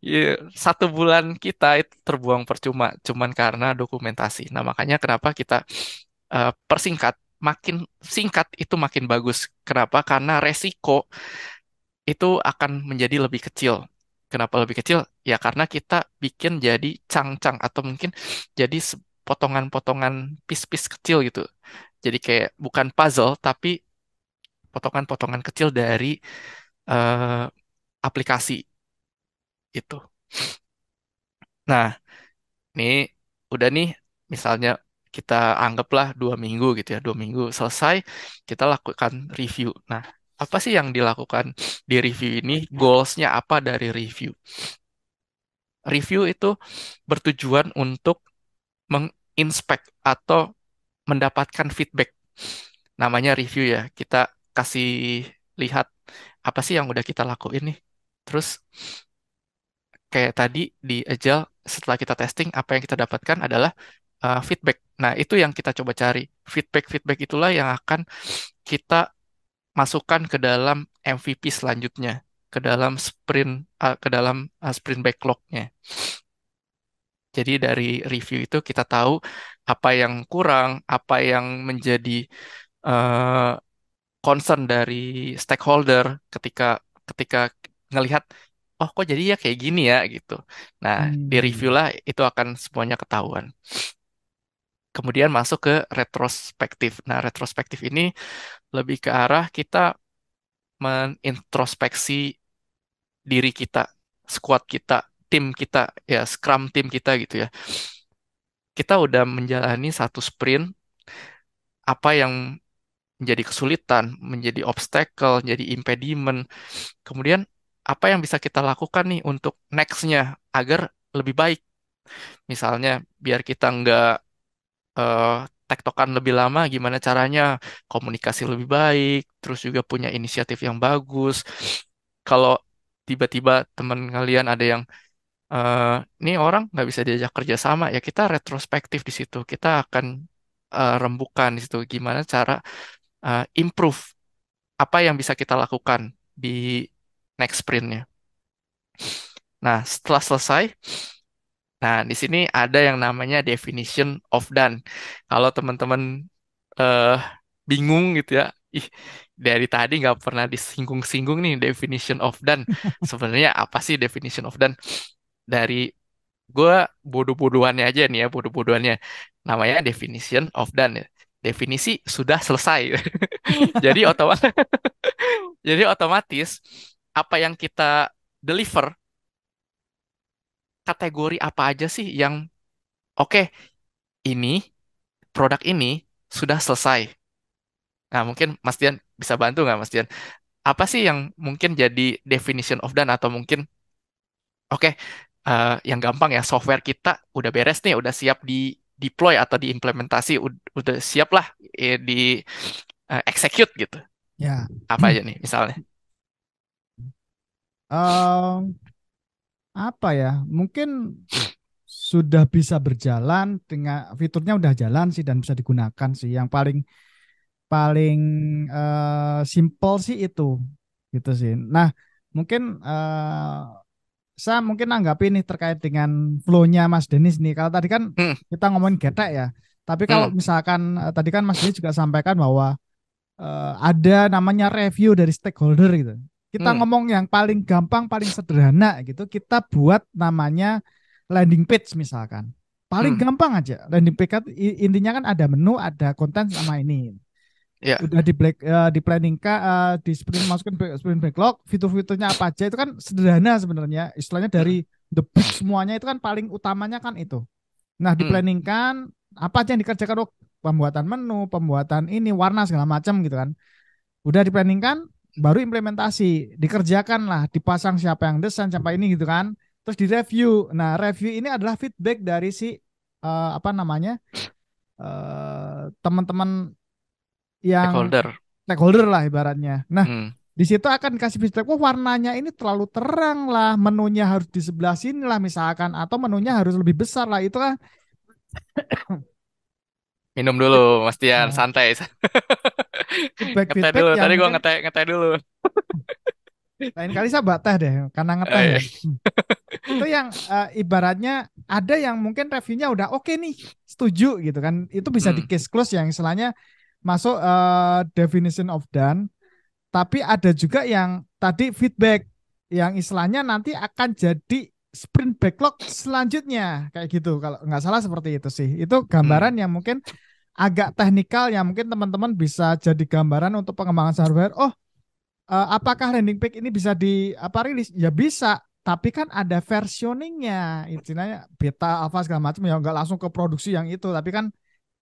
Ya, 1 bulan kita itu terbuang percuma, cuman karena dokumentasi. Nah, makanya kenapa kita persingkat, makin singkat itu makin bagus. Kenapa? Karena resiko itu akan menjadi lebih kecil. Kenapa lebih kecil? Ya karena kita bikin jadi cang-cang atau mungkin jadi potongan-potongan pis-pis kecil gitu. Jadi kayak bukan puzzle tapi potongan-potongan kecil dari eh, aplikasi itu. Nah, ini udah nih, misalnya kita anggaplah 2 minggu gitu ya, 2 minggu selesai, kita lakukan review. Nah, apa sih yang dilakukan di review ini? Goalsnya apa dari review? Review itu bertujuan untuk menginspek atau mendapatkan feedback. Namanya review ya, kita kasih lihat apa sih yang udah kita lakuin nih. Terus kayak tadi di Agile, setelah kita testing, apa yang kita dapatkan adalah feedback. Nah, itu yang kita coba cari. Feedback-feedback itulah yang akan kita masukkan ke dalam MVP selanjutnya, ke dalam sprint backlognya. Jadi dari review itu kita tahu apa yang kurang, apa yang menjadi eh, concern dari stakeholder ketika ketika ngelihat, oh kok jadi ya kayak gini ya gitu. Nah, di review Hmm. lah itu akan semuanya ketahuan. Kemudian masuk ke retrospektif. Nah, retrospektif ini lebih ke arah kita menintrospeksi diri kita, squad kita, tim kita, ya scrum tim kita gitu ya. Kita udah menjalani satu sprint, apa yang menjadi kesulitan, menjadi obstacle, menjadi impediment. Kemudian apa yang bisa kita lakukan nih untuk next-nya agar lebih baik. Misalnya biar kita nggak eh, tektokan lebih lama, gimana caranya komunikasi lebih baik, terus juga punya inisiatif yang bagus. Kalau tiba-tiba teman kalian ada yang eh, ini orang nggak bisa diajak kerja sama, ya kita retrospektif di situ. Kita akan rembukan di situ gimana cara improve apa yang bisa kita lakukan di next sprintnya. Nah, setelah selesai, nah di sini ada yang namanya definition of done. Kalau teman-teman eh, bingung gitu ya, ih dari tadi nggak pernah disinggung-singgung nih definition of done. Sebenarnya apa sih definition of done? Dari gue bodoh-bodohannya aja nih ya, bodoh-bodohannya. Namanya definition of done ya. Definisi sudah selesai. Jadi otomatis, jadi otomatis apa yang kita deliver, kategori apa aja sih yang oke, ini produk ini sudah selesai. Nah, mungkin Mas Dian bisa bantu nggak Mas Dian? Apa sih yang mungkin jadi definition of done atau mungkin oke, yang gampang ya software kita udah beres nih, udah siap di deploy atau diimplementasi, udah siap lah di execute gitu. Ya. Apa aja nih misalnya? Em, apa ya? Mungkin sudah bisa berjalan dengan fiturnya udah jalan sih dan bisa digunakan sih. Yang paling paling simple sih itu gitu sih. Nah, mungkin saya mungkin anggap ini terkait dengan flow-nya Mas Denis nih. Kalau tadi kan Hmm, kita ngomongin getek ya. Tapi kalau hmm, misalkan tadi kan Mas Denis juga sampaikan bahwa ada namanya review dari stakeholder gitu. Kita hmm, ngomong yang paling gampang, paling sederhana gitu. Kita buat namanya landing page misalkan. Paling hmm, gampang aja. Landing page kan intinya kan ada menu, ada konten sama ini. ya, Udah di planning di sprint masukin sprint backlog, fitur-fiturnya apa aja itu kan sederhana sebenarnya. Istilahnya hmm, dari the book semuanya itu kan paling utamanya kan itu. Nah, hmm, diplaningkan apa aja yang dikerjakan, oh, pembuatan menu, pembuatan ini warna segala macam gitu kan. Udah diplaningkan, baru implementasi, dikerjakan lah, dipasang siapa yang desain, siapa ini gitu kan. Terus direview. Nah, review ini adalah feedback dari si apa namanya teman-teman yang stakeholder. stakeholder lah ibaratnya. Nah, Hmm, di situ akan kasih feedback, oh warnanya ini terlalu terang lah, menunya harus di sebelah sini lah misalkan, atau menunya harus lebih besar lah. Itu kan minum dulu Mas Dian, nah, santai. Ngeteh feedback-feedback dulu, yang tadi gua mungkin ngeteh ngeteh dulu. lain kali saya bawa teh deh, karena ngeteh ya. Eh, Itu yang ibaratnya ada yang mungkin reviewnya udah oke nih, setuju gitu kan. Itu bisa di hmm, case close yang istilahnya masuk definition of done. Tapi ada juga yang tadi feedback yang istilahnya nanti akan jadi sprint backlog selanjutnya kayak gitu. Kalau nggak salah seperti itu sih. Itu gambaran hmm, yang mungkin agak teknikal yang mungkin teman-teman bisa jadi gambaran untuk pengembangan hardware. Oh, apakah landing page ini bisa di apa rilis? Ya bisa, tapi kan ada versioningnya, istilahnya beta, alpha segala macam ya nggak langsung ke produksi yang itu, tapi kan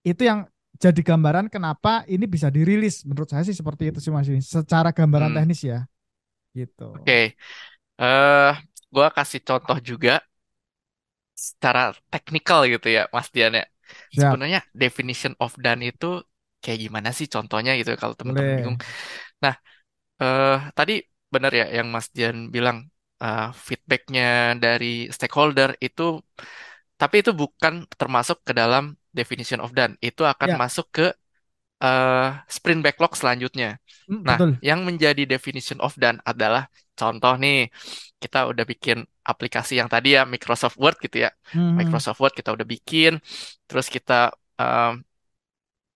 itu yang jadi gambaran kenapa ini bisa dirilis. Menurut saya sih seperti itu sih Mas ini, secara gambaran hmm. teknis ya, gitu. Oke, eh gua kasih contoh juga secara teknikal gitu ya, Mas Dian ya. Siap, Sebenarnya definition of done itu kayak gimana sih contohnya gitu kalau teman-teman bingung. boleh. Nah, tadi benar ya yang Mas Dian bilang feedbacknya dari stakeholder itu, tapi itu bukan termasuk ke dalam definition of done. Itu akan Ya, masuk ke sprint backlog selanjutnya. Nah, Betul. yang menjadi definition of done adalah contoh nih, kita udah bikin aplikasi yang tadi ya Microsoft Word gitu ya. Mhm. Microsoft Word kita udah bikin, terus kita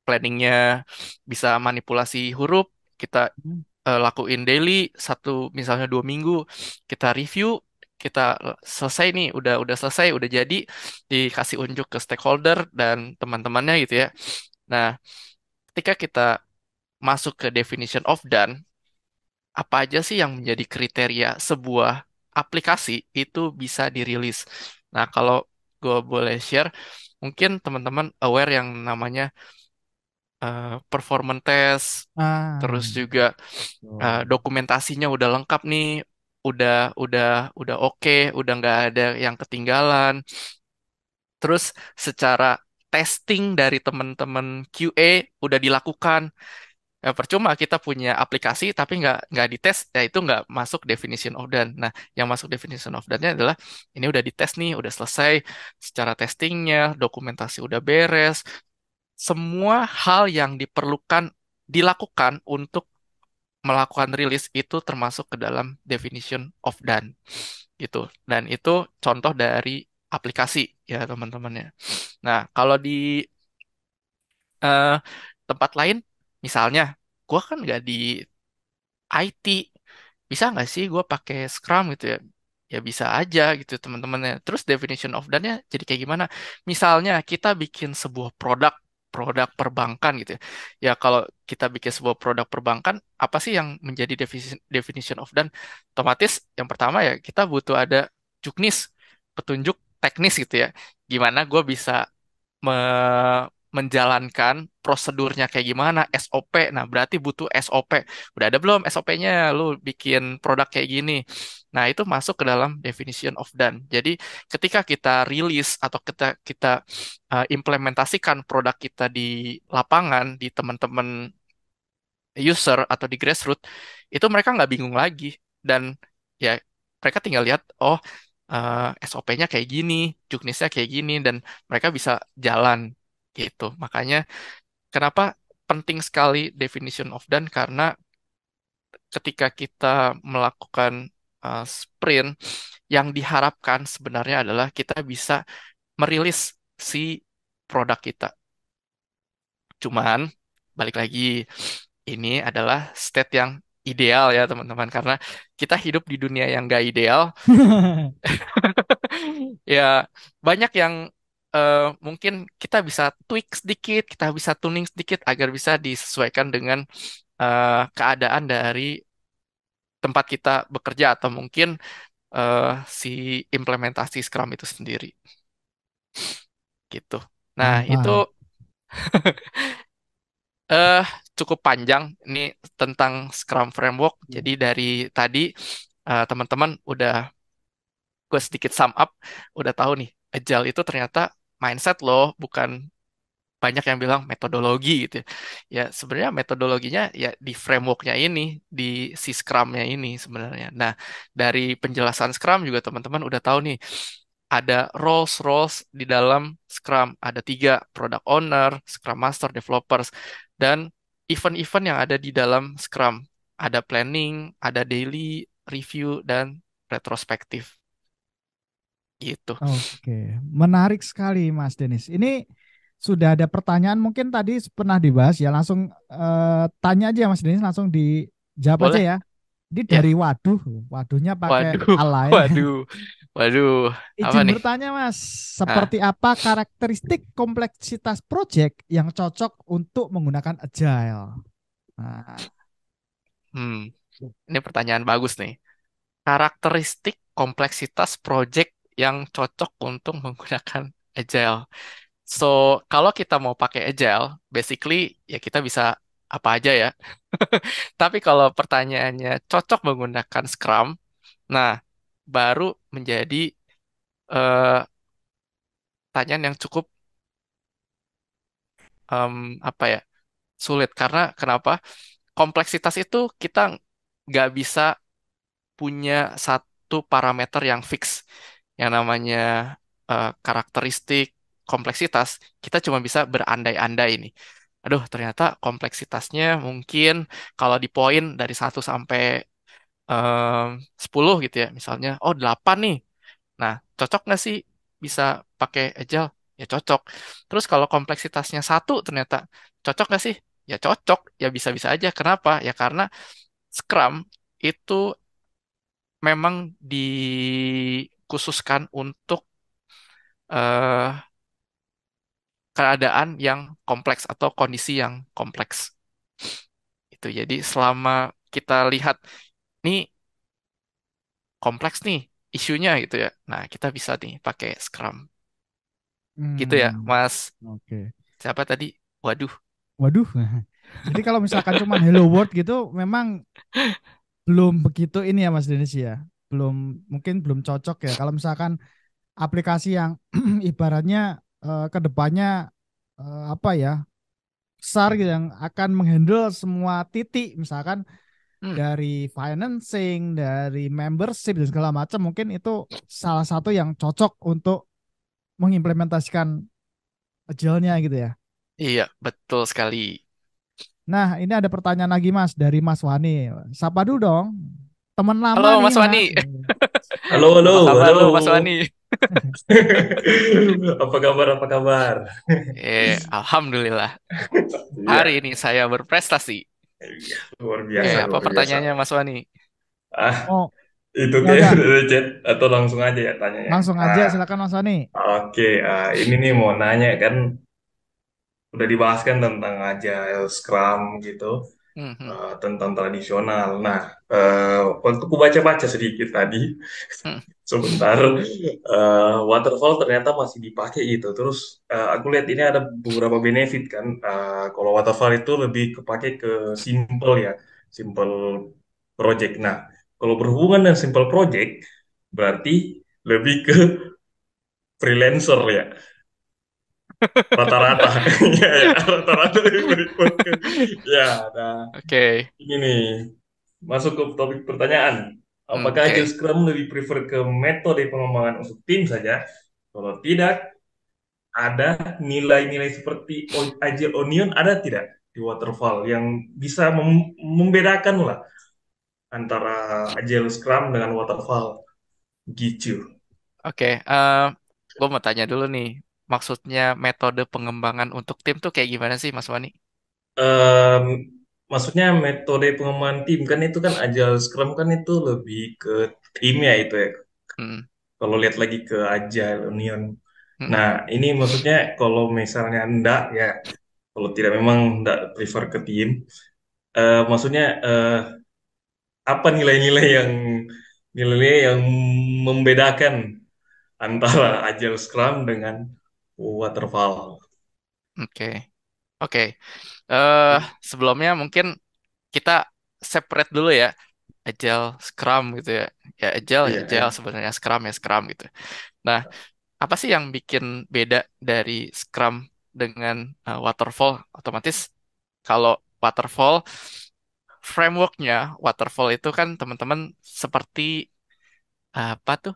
planningnya bisa manipulasi huruf, kita lakuin daily satu misalnya 2 minggu, kita review, kita selesai nih, udah selesai, udah jadi, dikasih unjuk ke stakeholder dan teman-temannya gitu ya. Nah, ketika kita masuk ke definition of done, apa aja sih yang menjadi kriteria sebuah aplikasi itu bisa dirilis? Nah, kalau gue boleh share, mungkin teman-teman aware yang namanya performance test, Ah, terus juga betul. dokumentasinya udah lengkap nih, udah udah udah oke, udah nggak ada yang ketinggalan. Terus secara testing dari teman-teman QA udah dilakukan. Ya, percuma kita punya aplikasi tapi nggak dites, ya itu nggak masuk definition of done. Nah, yang masuk definition of done-nya adalah ini udah dites nih, udah selesai secara testingnya, dokumentasi udah beres, semua hal yang diperlukan dilakukan untuk melakukan rilis itu termasuk ke dalam definition of done gitu. Dan itu contoh dari aplikasi ya teman-teman ya. Nah, kalau di eh, tempat lain, misalnya, gua kan nggak di IT, bisa nggak sih gue pakai Scrum gitu ya? Ya bisa aja gitu teman-temannya. Terus definition of done-nya jadi kayak gimana? Misalnya kita bikin sebuah produk produk perbankan gitu ya. Ya kalau kita bikin sebuah produk perbankan, apa sih yang menjadi definition of done? Otomatis yang pertama ya kita butuh ada juknis, petunjuk teknis gitu ya. Gimana gue bisa menjalankan prosedurnya kayak gimana, SOP. Nah, berarti butuh SOP. Udah ada belum SOP-nya? Lu bikin produk kayak gini. Nah, itu masuk ke dalam definition of done. Jadi, ketika kita rilis atau kita implementasikan produk kita di lapangan, di teman-teman user atau di grassroots, itu mereka nggak bingung lagi. Dan ya, mereka tinggal lihat, oh, SOP-nya kayak gini, juknisnya kayak gini, dan mereka bisa jalan gitu. Makanya kenapa penting sekali definition of done, karena ketika kita melakukan sprint, yang diharapkan sebenarnya adalah kita bisa merilis si produk kita. Cuman balik lagi, ini adalah state yang ideal ya teman-teman, karena kita hidup di dunia yang gak ideal. Ya, banyak yang mungkin kita bisa tweak sedikit, kita bisa tuning sedikit agar bisa disesuaikan dengan keadaan dari tempat kita bekerja atau mungkin eh, si implementasi Scrum itu sendiri gitu. Nah, itu Mantap. eh cukup panjang ini tentang Scrum Framework. Iya. Jadi dari tadi teman-teman udah gue sedikit sum up, udah tahu nih, Agile itu ternyata mindset loh, bukan banyak yang bilang metodologi gitu ya. Ya sebenarnya metodologinya ya di frameworknya ini, di si Scrum-nya ini sebenarnya. Nah, dari penjelasan Scrum juga teman-teman udah tahu nih, ada roles-roles di dalam Scrum. Ada 3, Product Owner, Scrum Master, Developers, dan event-event yang ada di dalam Scrum. Ada planning, ada daily, review, dan retrospektif gitu. Oke, menarik sekali Mas Denis. Ini sudah ada pertanyaan mungkin tadi pernah dibahas ya, langsung tanya aja Mas Denis, langsung dijawab aja Boleh? ya. Ini dari Ya. waduh, waduhnya pakai Waduh, alay. waduh, waduh. Apa Izin nih? bertanya Mas, Nah, seperti apa karakteristik kompleksitas project yang cocok untuk menggunakan agile? Nah, hmm, ini pertanyaan bagus nih. Karakteristik kompleksitas project yang cocok untuk menggunakan Agile. So, kalau kita mau pakai Agile, basically ya kita bisa apa aja ya. Tapi kalau pertanyaannya cocok menggunakan Scrum, nah baru menjadi eh, pertanyaan yang cukup apa ya, sulit. Karena kenapa? Kompleksitas itu kita nggak bisa punya satu parameter yang fix. Yang namanya karakteristik kompleksitas, kita cuma bisa berandai-andai nih. aduh ternyata kompleksitasnya mungkin kalau di poin dari 1 sampai em, 10 gitu ya, misalnya, oh 8 nih. Nah, cocok nggak sih bisa pakai Agile? Ya cocok. Terus kalau kompleksitasnya 1 ternyata cocok nggak sih? Ya cocok, ya bisa-bisa aja. Kenapa? Ya karena Scrum itu memang dikhususkan untuk eh, keadaan yang kompleks atau kondisi yang kompleks. Itu jadi selama kita lihat nih kompleks nih isunya gitu ya. Nah, kita bisa nih pakai Scrum. Gitu ya, Hmm, Mas. oke. Siapa tadi? Waduh. Waduh. Jadi kalau misalkan cuman Hello World gitu memang belum begitu ini ya Mas Denis ya. Belum mungkin belum cocok ya. Kalau misalkan aplikasi yang ibaratnya ke depannya apa ya? Besar gitu yang akan menghandle semua titik misalkan Hmm, dari financing, dari membership dan segala macam mungkin itu salah satu yang cocok untuk mengimplementasikan agile-nya gitu ya. iya, betul sekali. Nah, ini ada pertanyaan lagi Mas dari Mas Wani. Sapa dulu dong. Teman lama Halo nih Mas Mas. Wani. Halo, halo, Apa kabar halo. lu Mas Wani? Apa kabar? Apa kabar? Alhamdulillah. Iya, Hari ini saya berprestasi. iya, luar biasa, Apa luar biasa. pertanyaannya Mas Wani? Ah, Oh, itu ya kayak udah, udah chat atau langsung aja ya tanyanya. langsung aja silakan Mas Wani. Oke, ini nih mau nanya kan, udah dibahas kan tentang Agile, Scrum gitu, Mhm, tentang tradisional. Nah, waktu aku baca-baca sedikit tadi, hmm. sebentar, waterfall ternyata masih dipakai gitu. Terus aku lihat ini ada beberapa benefit kan. Kalau waterfall itu lebih kepake ke simple ya, simple project. Nah, kalau berhubungan dengan simple project, berarti lebih ke freelancer ya, rata-rata. Ya, ya, rata-rata lebih prefer ke. Ya, nah Oke, ini nih masuk ke topik pertanyaan. Apakah Agile oke, Scrum lebih prefer ke metode pengembangan untuk tim saja? Kalau tidak, ada nilai-nilai seperti Agile Onion ada tidak di Waterfall yang bisa membedakan lah antara Agile Scrum dengan Waterfall gitu. oke. Gue mau tanya dulu nih. Maksudnya metode pengembangan untuk tim tuh kayak gimana sih Mas Wani? Em, Maksudnya metode pengembangan tim kan itu kan Agile Scrum kan itu lebih ke tim ya itu ya. Hmm, Kalau lihat lagi ke Agile Onion. hmm, Nah, ini maksudnya kalau misalnya enggak ya, kalau tidak memang enggak prefer ke tim, maksudnya apa nilai-nilai yang membedakan antara Agile Scrum dengan Waterfall. oke, oke. Eh, Sebelumnya mungkin kita separate dulu ya. Agile, Scrum gitu ya. Ya Iya, Agile iya. sebenarnya Scrum ya Scrum gitu. Nah, apa sih yang bikin beda dari Scrum dengan Waterfall? Otomatis kalau Waterfall, frameworknya Waterfall itu kan teman-teman seperti apa tuh?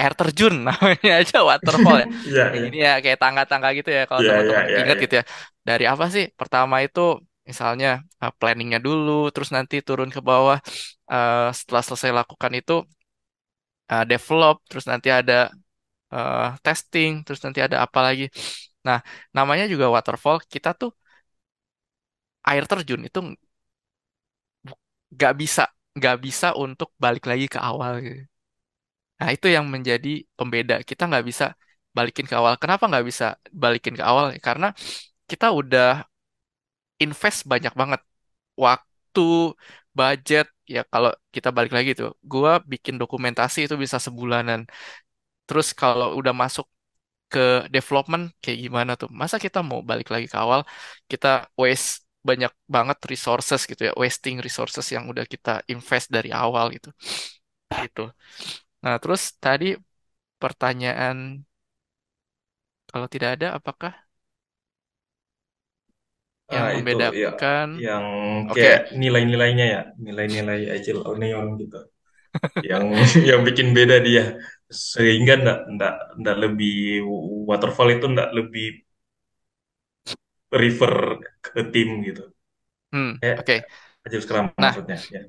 Air terjun namanya aja Waterfall ya. Iya, Kayak iya. gini ya, kayak tangga-tangga gitu ya kalau Iya, iya, teman-teman iya, ingat iya. gitu ya. Dari apa sih? Pertama itu misalnya planningnya dulu, terus nanti turun ke bawah. Setelah selesai lakukan itu develop, terus nanti ada testing, terus nanti ada apa lagi. Nah, namanya juga waterfall. Kita tuh air terjun itu nggak bisa nggak bisa untuk balik lagi ke awal gitu. Nah, itu yang menjadi pembeda. Kita nggak bisa balikin ke awal. Kenapa nggak bisa balikin ke awal? Karena kita udah invest banyak banget waktu, budget. Ya kalau kita balik lagi tuh, gua bikin dokumentasi itu bisa sebulanan. Terus kalau udah masuk ke development kayak gimana tuh? Masa kita mau balik lagi ke awal, kita waste banyak banget resources gitu ya, wasting resources yang udah kita invest dari awal gitu. Gitu. Nah, terus tadi pertanyaan kalau tidak ada apakah yang Itu ya membedakan? yang Oke, kayak nilai-nilainya ya, nilai-nilai Agile Onion gitu. Yang yang bikin beda dia sehingga ndak lebih waterfall itu ndak lebih refer ke tim gitu. Eh, Oke. Agile Scrum Nah, maksudnya. Ya.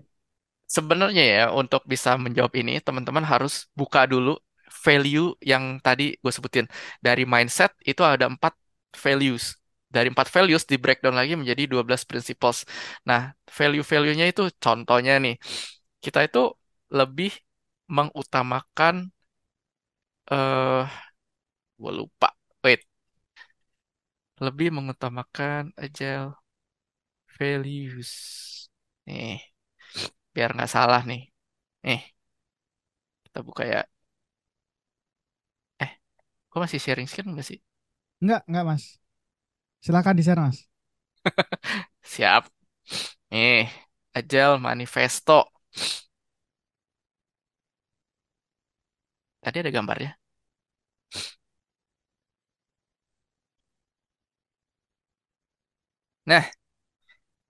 sebenarnya ya untuk bisa menjawab ini, teman-teman harus buka dulu value yang tadi gue sebutin. Dari mindset itu ada 4 values. Dari 4 values di breakdown lagi menjadi 12 principles. Nah, value-value-nya itu contohnya nih, kita itu lebih mengutamakan, eh gue lupa. Wait, lebih mengutamakan agile values. Nih, biar nggak salah nih. Nih, kita buka ya. Eh, kok masih sharing screen nggak sih? Enggak Mas. Silakan di-share Mas. Siap. Nih, Agile Manifesto. Tadi ada gambarnya. Nah,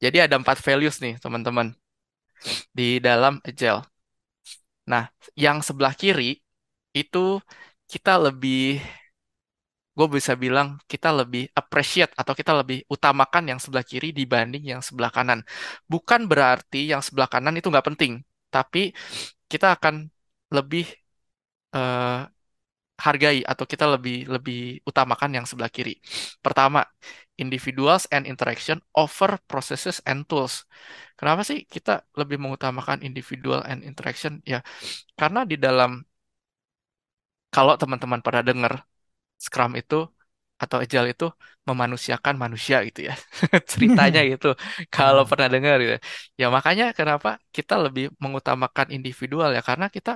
jadi ada 4 values nih, teman-teman, di dalam Agile. Nah, yang sebelah kiri itu kita lebih, gue bisa bilang kita lebih appreciate atau kita lebih utamakan yang sebelah kiri dibanding yang sebelah kanan. Bukan berarti yang sebelah kanan itu nggak penting, tapi kita akan lebih eh, hargai atau kita lebih lebih utamakan yang sebelah kiri. Pertama, individuals and interaction over processes and tools. Kenapa sih kita lebih mengutamakan individual and interaction? Ya, karena di dalam, kalau teman-teman pada dengar Scrum itu atau Agile itu memanusiakan manusia gitu ya. Ceritanya gitu. Kalau Ya. pernah dengar gitu. Ya makanya kenapa kita lebih mengutamakan individual ya, karena kita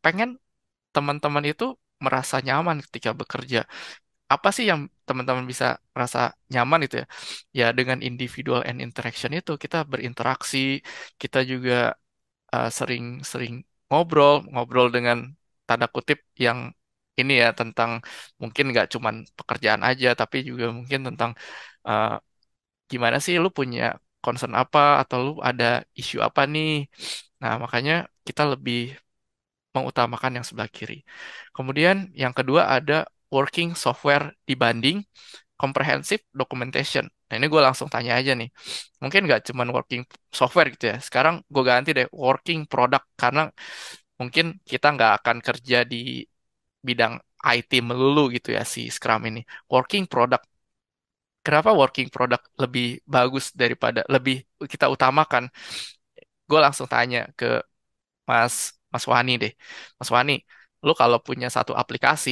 pengen teman-teman itu merasa nyaman ketika bekerja. Apa sih yang teman-teman bisa merasa nyaman itu ya? Ya dengan individual and interaction itu kita berinteraksi, kita juga sering-sering ngobrol dengan tanda kutip yang ini ya, tentang mungkin nggak cuman pekerjaan aja, tapi juga mungkin tentang uh, gimana sih lu punya concern apa atau lu ada isu apa nih. Nah, makanya kita lebih mengutamakan yang sebelah kiri. Kemudian yang kedua ada working software dibanding comprehensive documentation. Nah, ini gue langsung tanya aja nih. Mungkin nggak cuman working software gitu ya. Sekarang gue ganti deh working product, karena mungkin kita nggak akan kerja di bidang IT melulu gitu ya si Scrum ini. Working product. Kenapa working product lebih bagus daripada lebih kita utamakan? Gue langsung tanya ke Mas Mas Wani deh. Mas Wani, lu kalau punya satu aplikasi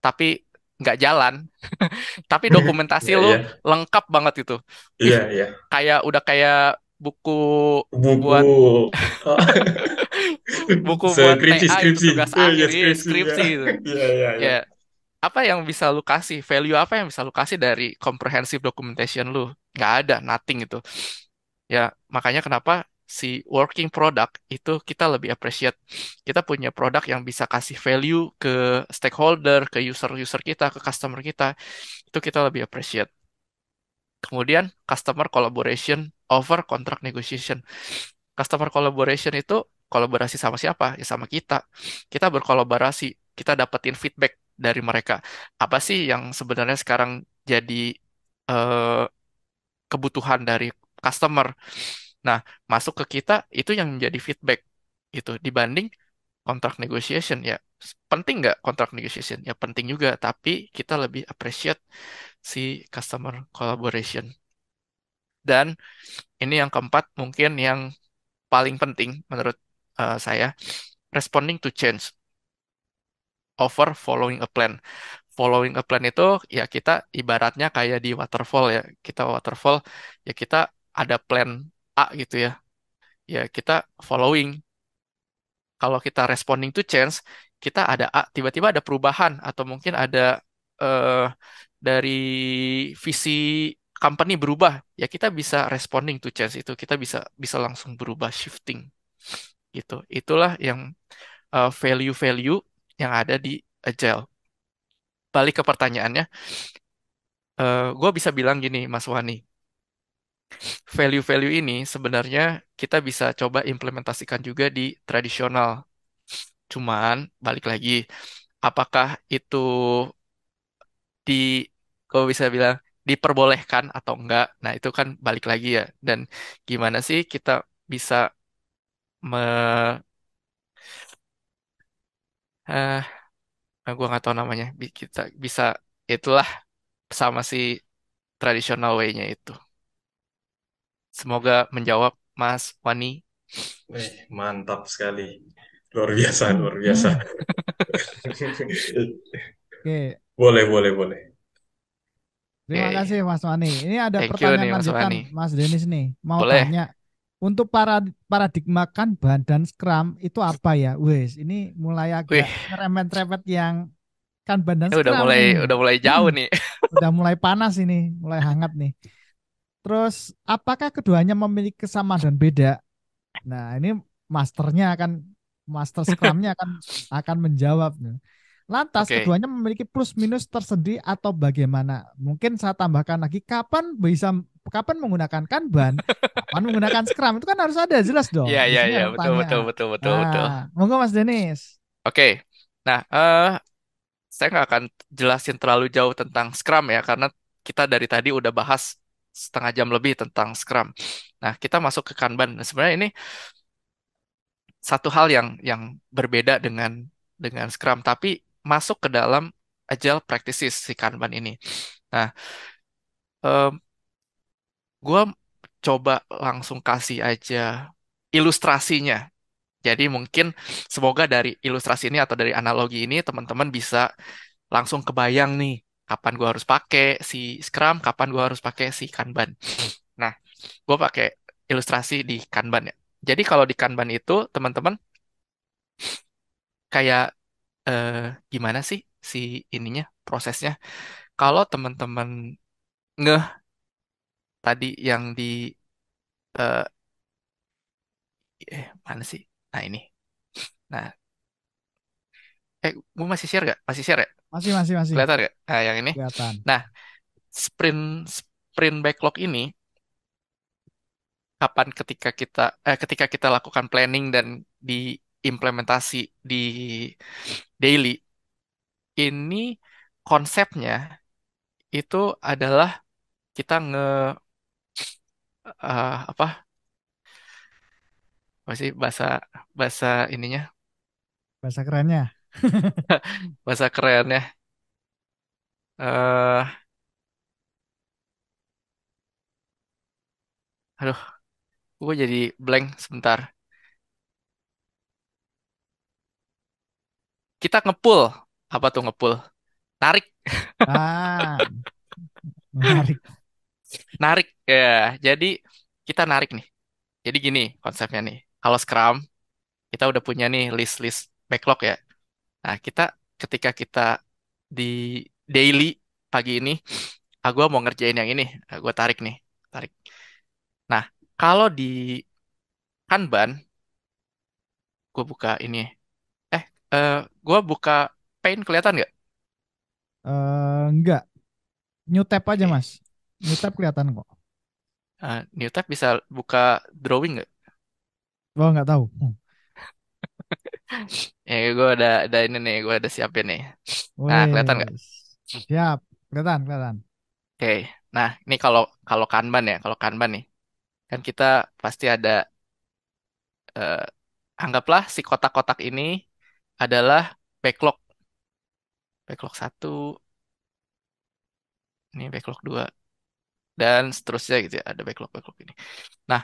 tapi nggak jalan, tapi dokumentasi Iya, lu iya. lengkap banget itu. Ih, Iya, iya. kayak udah kayak buku Buku buat oh, buku buat skripsi, TA itu skripsi. tugas Ya akhir, iya, skripsi ya. skripsi itu. Iya, iya, Ya, iya. apa yang bisa lu kasih? Value apa yang bisa lu kasih dari comprehensive documentation lu? Nggak ada, nothing itu. Ya, makanya kenapa si working product itu kita lebih appreciate. Kita punya produk yang bisa kasih value ke stakeholder, ke user-user kita, ke customer kita. Itu kita lebih appreciate. Kemudian customer collaboration over contract negotiation. Customer collaboration itu kolaborasi sama siapa? Ya sama kita. Kita berkolaborasi, kita dapetin feedback dari mereka. Apa sih yang sebenarnya sekarang jadi eh, kebutuhan dari customer? Nah, masuk ke kita itu yang menjadi feedback itu dibanding contract negotiation ya. Penting nggak contract negotiation? Ya penting juga, tapi kita lebih appreciate si customer collaboration. Dan ini yang keempat mungkin yang paling penting menurut saya, responding to change over following a plan. Following a plan itu ya kita ibaratnya kayak di waterfall ya. Kita waterfall ya kita ada plan A gitu ya. Ya kita following. Kalau kita responding to change, kita ada A, tiba-tiba ada perubahan atau mungkin ada eh, dari visi company berubah, ya kita bisa responding to change itu. Kita bisa bisa langsung berubah shifting gitu. Itulah yang value-value yang ada di Agile. Balik ke pertanyaannya, gue bisa bilang gini, Mas Wani, value-value ini sebenarnya kita bisa coba implementasikan juga di tradisional. Cuman, balik lagi, apakah itu di, gue bisa bilang, diperbolehkan atau enggak. Nah, itu kan balik lagi ya. Dan gimana sih kita bisa me eh gua nggak tahu namanya. Kita bisa itulah sama si traditional way-nya itu. Semoga menjawab Mas Wani. Mantap sekali. Luar biasa, luar biasa. Hmm. Oke, Boleh, boleh, boleh. terima Oke, kasih Mas Wani. Ini ada thank you pertanyaan nih Mas lanjutan Wani. Mas Denis nih. Mau Boleh. tanya, untuk paradigma Kanban dan Scrum itu apa ya? Wes, ini mulai agak Wih, ngerempet-rempet yang Kanban dan ini Scrum ini. udah mulai jauh nih. Udah mulai panas ini, mulai hangat nih. Terus, apakah keduanya memiliki kesamaan dan beda? Nah, ini masternya akan master Scrum-nya akan menjawab. Nah, lantas Oke. keduanya memiliki plus minus tersendiri atau bagaimana? Mungkin saya tambahkan lagi kapan menggunakan Kanban, kapan menggunakan Scrum itu kan harus ada jelas dong. Iya, Di iya, sini iya, ada betul, betul, pertanyaan. betul, betul, betul. Nah, monggo Mas Denis. Oke. Nah, saya nggak akan jelasin terlalu jauh tentang Scrum ya, karena kita dari tadi udah bahas setengah jam lebih tentang Scrum. Nah, kita masuk ke Kanban. Nah, sebenarnya ini satu hal yang berbeda dengan Scrum, tapi masuk ke dalam Agile practices si Kanban ini. Nah, gue coba langsung kasih aja ilustrasinya. Jadi mungkin semoga dari ilustrasi ini atau dari analogi ini teman-teman bisa langsung kebayang nih kapan gua harus pakai si Scrum, kapan gua harus pakai si Kanban. Nah, gue pakai ilustrasi di Kanban ya. Jadi kalau di Kanban itu teman-teman kayak eh, gimana sih si ininya prosesnya? Kalau teman-teman ngeh tadi yang di eh, mana sih? Nah ini. Nah, gue masih share gak? Masih share ya? Masih Kelihatan gak? Nah, yang ini. kelihatan. Nah, sprint sprint backlog ini kapan ketika kita lakukan planning dan diimplementasi di daily ini konsepnya itu adalah kita apa sih bahasa bahasa ininya Bahasa kerennya. bahasa kerennya eh aduh gue jadi blank sebentar, kita ngepul apa tuh ngepul, narik Ah, menarik. narik ya, jadi kita narik nih, jadi gini konsepnya nih, kalau Scrum kita udah punya nih list-list backlog ya. Nah, ketika kita di daily pagi ini, gua mau ngerjain yang ini, gue tarik nih, tarik. Nah, kalau di Kanban, gue buka ini. Eh, eh gue buka Paint kelihatan nggak? Enggak, new tab aja Oke. Mas. New tab kelihatan kok. New tab bisa buka drawing nggak? Oh, nggak tahu. Gue ada ini nih, gue ada siapin nih. Nah, kelihatan nggak? Wes, siap. Kelihatan, kelihatan. Oke. Nah, ini kalau kalau Kanban ya, kalau Kanban nih, kan kita pasti ada eh, anggaplah si kotak-kotak ini adalah backlog. Backlog satu, ini backlog dua, dan seterusnya gitu ya. Ada backlog-backlog ini. Nah,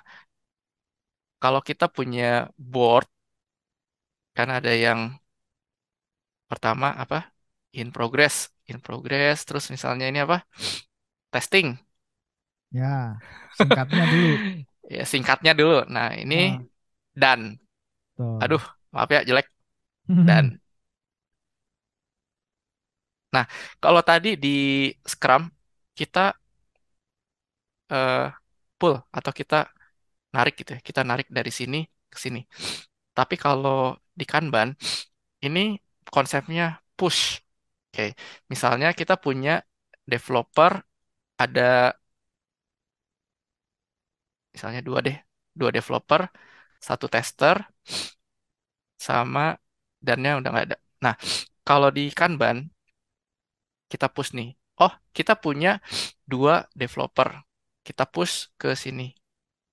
kalau kita punya board, kan ada yang pertama apa? In progress. In progress, terus misalnya ini apa? Testing. Ya, singkatnya dulu. Ya, singkatnya dulu. Nah, ini Ah, done. betul. Aduh, maaf ya, jelek. Dan, nah, kalau tadi di Scrum, kita eh, pull atau kita narik gitu ya. Kita narik dari sini ke sini. Tapi kalau di Kanban, ini konsepnya push. Oke, misalnya kita punya developer, ada misalnya dua developer, satu tester, sama dannya udah nggak ada. Nah, kalau di Kanban, kita push nih. oh kita punya dua developer, kita push ke sini,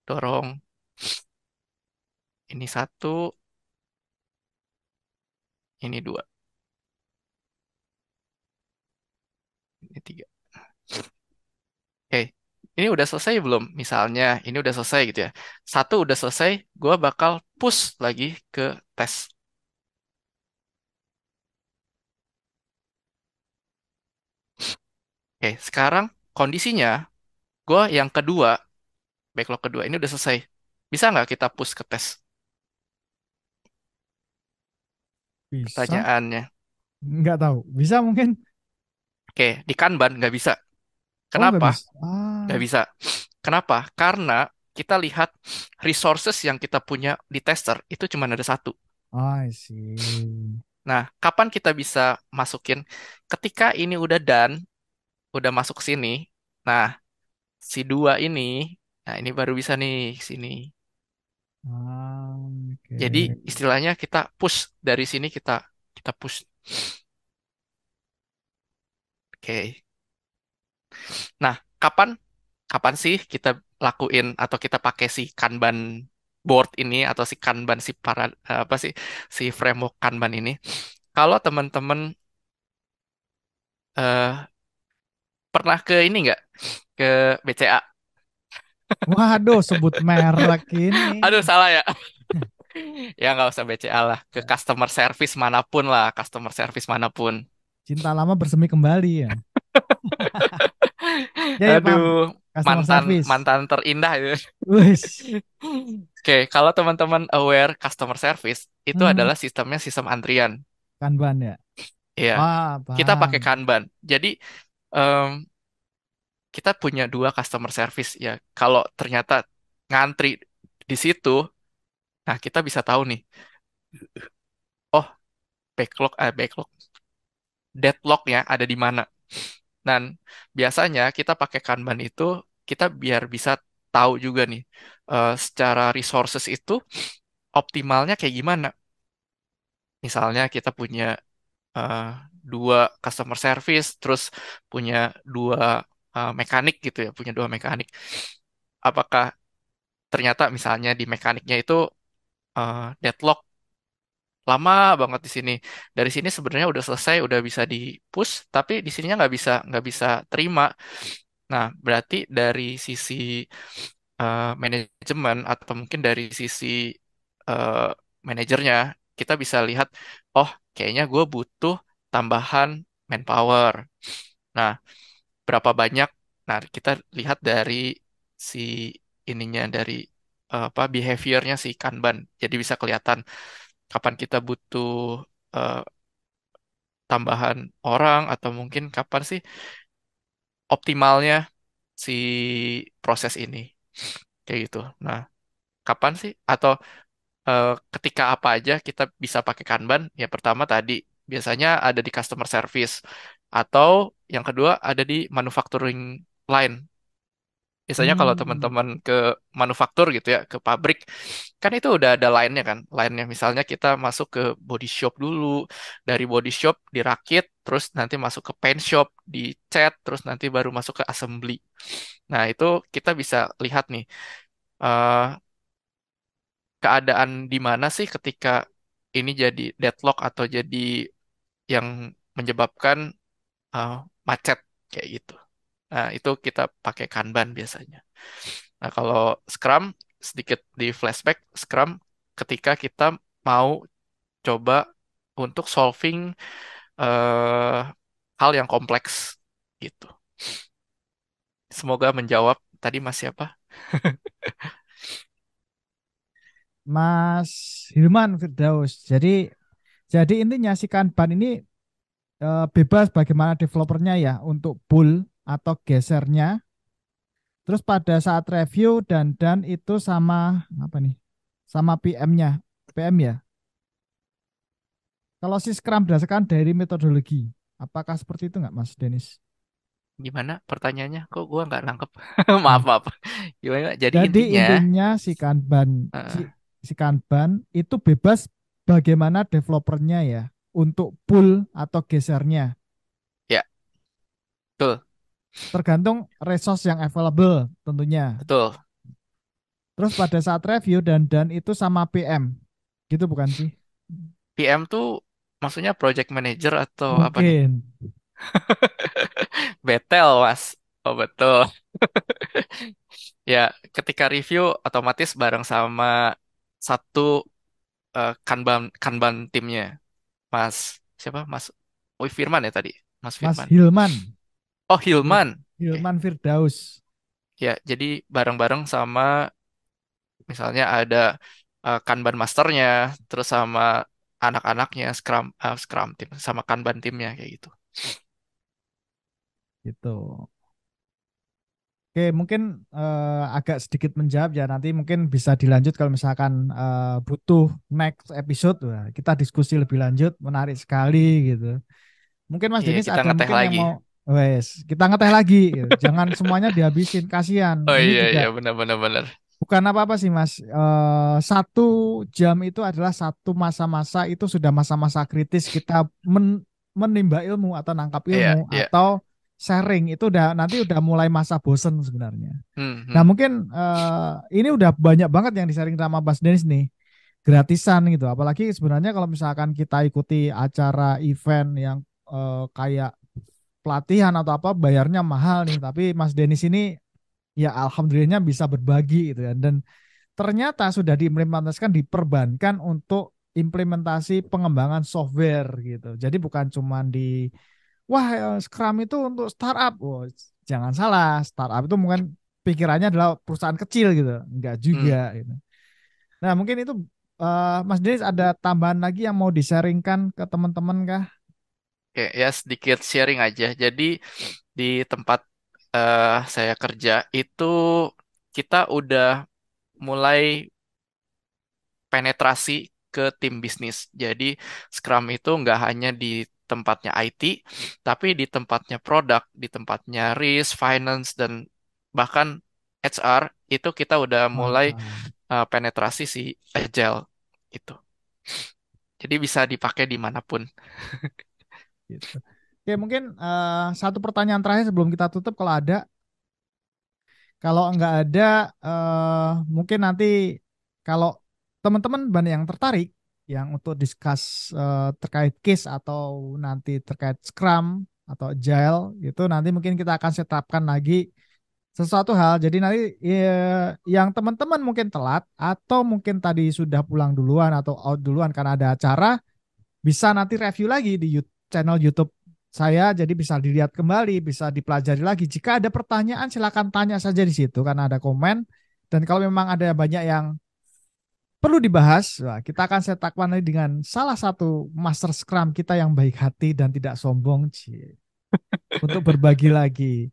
dorong ini satu, ini dua, ini tiga. Oke, ini udah selesai belum? Misalnya ini udah selesai gitu ya. Satu udah selesai, gue bakal push lagi ke tes. Oke, sekarang kondisinya gue yang kedua, backlog kedua ini udah selesai. Bisa nggak kita push ke tes? Bisa? Pertanyaannya. Nggak tahu. Bisa mungkin? Oke, di Kanban nggak bisa. Oh, nggak Kenapa? bisa. Nggak bisa. Kenapa? Karena kita lihat resources yang kita punya di tester itu cuma ada satu. I see. Nah, kapan kita bisa masukin? Ketika ini udah done, udah masuk sini. Nah, si dua ini, nah ini baru bisa nih sini. Jadi Oke. istilahnya kita push dari sini kita kita push. Oke. Nah, kapan kapan sih kita lakuin atau kita pakai si Kanban board ini atau si Kanban si para apa sih si framework Kanban ini? Kalau teman-teman eh, pernah ke ini nggak ke BCA? Waduh, sebut merek ini. Aduh salah ya. Ya nggak usah BCA lah. Ke customer service manapun lah, customer service manapun. Cinta lama bersemi kembali ya. Ya, ya paham. Aduh, Customer mantan service. mantan terindah itu. Wis. Oke, kalau teman-teman aware customer service, itu Hmm, adalah sistemnya sistem antrian. Kanban ya. Iya, Wah, kita paham. pakai Kanban. Jadi em, kita punya dua customer service ya. Kalau ternyata ngantri di situ, nah kita bisa tahu nih, oh backlog, deadlocknya ada di mana. Dan biasanya kita pakai Kanban itu kita biar bisa tahu juga nih secara resources itu optimalnya kayak gimana. Misalnya kita punya eh, dua customer service, terus punya dua mekanik gitu ya, punya dua mekanik. Apakah ternyata misalnya di mekaniknya itu deadlock lama banget di sini. Dari sini sebenarnya udah selesai, udah bisa di push, tapi di sininya nggak bisa terima. Nah, berarti dari sisi manajemen atau mungkin dari sisi eh, manajernya kita bisa lihat, oh kayaknya gue butuh tambahan manpower. Nah, berapa banyak? Nah, kita lihat dari si ininya dari apa behaviornya si Kanban. Jadi bisa kelihatan kapan kita butuh eh, tambahan orang atau mungkin kapan sih optimalnya si proses ini kayak gitu. Nah, kapan sih atau ketika apa aja kita bisa pakai Kanban? Ya pertama tadi biasanya ada di customer service atau yang kedua ada di manufacturing line. Biasanya kalau Hmm. teman-teman ke manufaktur gitu ya, ke pabrik, kan itu udah ada line-nya kan. Line-nya misalnya kita masuk ke body shop dulu, dari body shop dirakit, terus nanti masuk ke paint shop, dicat, terus nanti baru masuk ke assembly. Nah, itu kita bisa lihat nih, eh, keadaan di mana sih ketika ini jadi deadlock atau jadi yang menyebabkan eh, macet kayak gitu. Nah, itu kita pakai Kanban biasanya. Nah, kalau Scrum, sedikit di flashback, Scrum ketika kita mau coba untuk solving eh, hal yang kompleks gitu. Semoga menjawab tadi Mas siapa? Mas Hilman Firdaus. Jadi intinya si Kanban ini bebas bagaimana developernya ya untuk pull atau gesernya. Terus pada saat review dan itu sama apa nih? Sama PM-nya. PM ya. Kalau si Scrum berdasarkan dari metodologi, apakah seperti itu nggak Mas Denis? Gimana pertanyaannya? Kok gua nggak nangkep? Maaf, Nah, maaf. Gimana? Jadi jadi intinya, intinya si, eh, si Kanban itu bebas bagaimana developernya ya untuk pull atau gesernya. ya Betul, Tergantung resource yang available tentunya. betul. Terus pada saat review dan itu sama PM. Gitu bukan sih? PM tuh maksudnya project manager atau apa nih? Mungkin. Betel, Mas. Oh, betul. Ya, ketika review otomatis bareng sama satu kanban kanban timnya. Mas siapa? Mas Firman ya tadi. Mas Mas Firman. Hilman. Oh, Hilman. Oke. Hilman Firdaus. Ya, jadi bareng-bareng sama misalnya ada Kanban masternya, terus sama anak-anaknya, Scrum tim, sama Kanban timnya kayak gitu. Gitu. Oke, mungkin agak sedikit menjawab ya. Nanti mungkin bisa dilanjut kalau misalkan butuh next episode. Wah, kita diskusi lebih lanjut. Menarik sekali gitu. Mungkin Mas Iya, Denis kita ada ngeteh mungkin yang lagi. mau, wes, kita ngeteh lagi. Gitu. Jangan semuanya dihabisin, kasihan. Oh Ini iya juga iya benar-benar benar. bukan apa-apa sih Mas. 1 jam itu adalah satu masa-masa itu sudah masa-masa kritis kita menimba ilmu atau nangkap Iya ilmu iya. atau sharing itu udah nanti udah mulai masa bosen sebenarnya. Nah Hmm. mungkin ini udah banyak banget yang di-sharing sama Mas Denis nih gratisan gitu. Apalagi sebenarnya kalau misalkan kita ikuti acara event yang kayak pelatihan atau apa bayarnya mahal nih. Tapi Mas Denis ini ya alhamdulillahnya bisa berbagi gitu ya. Dan ternyata sudah diimplementasikan diperbankan untuk implementasi pengembangan software gitu. Jadi bukan cuma di wah Scrum itu untuk startup. Oh, jangan salah, startup itu mungkin pikirannya adalah perusahaan kecil gitu. Enggak Hmm. juga gitu. Nah, mungkin itu Mas Denis ada tambahan lagi yang mau di-sharingkan ke teman-teman kah? Oke, ya sedikit sharing aja. Jadi di tempat saya kerja itu kita udah mulai penetrasi ke tim bisnis. Jadi Scrum itu nggak hanya di tempatnya IT, tapi di tempatnya produk, di tempatnya risk, finance, dan bahkan HR itu kita udah mulai Mantap. penetrasi si Agile itu. Jadi bisa dipakai dimanapun. Gitu. Oke, mungkin satu pertanyaan terakhir sebelum kita tutup kalau ada. Kalau enggak ada, mungkin nanti kalau teman-teman banyak yang tertarik yang untuk discuss terkait case atau nanti terkait Scrum atau Agile itu nanti mungkin kita akan setapkan lagi sesuatu hal. Jadi nanti yang teman-teman mungkin telat atau mungkin tadi sudah pulang duluan atau out duluan karena ada acara bisa nanti review lagi di channel YouTube saya, jadi bisa dilihat kembali, bisa dipelajari lagi. Jika ada pertanyaan, silakan tanya saja di situ karena ada komen. Dan kalau memang ada banyak yang perlu dibahas, wah, kita akan set lagi dengan salah satu master Scrum kita yang baik hati dan tidak sombong, untuk berbagi lagi.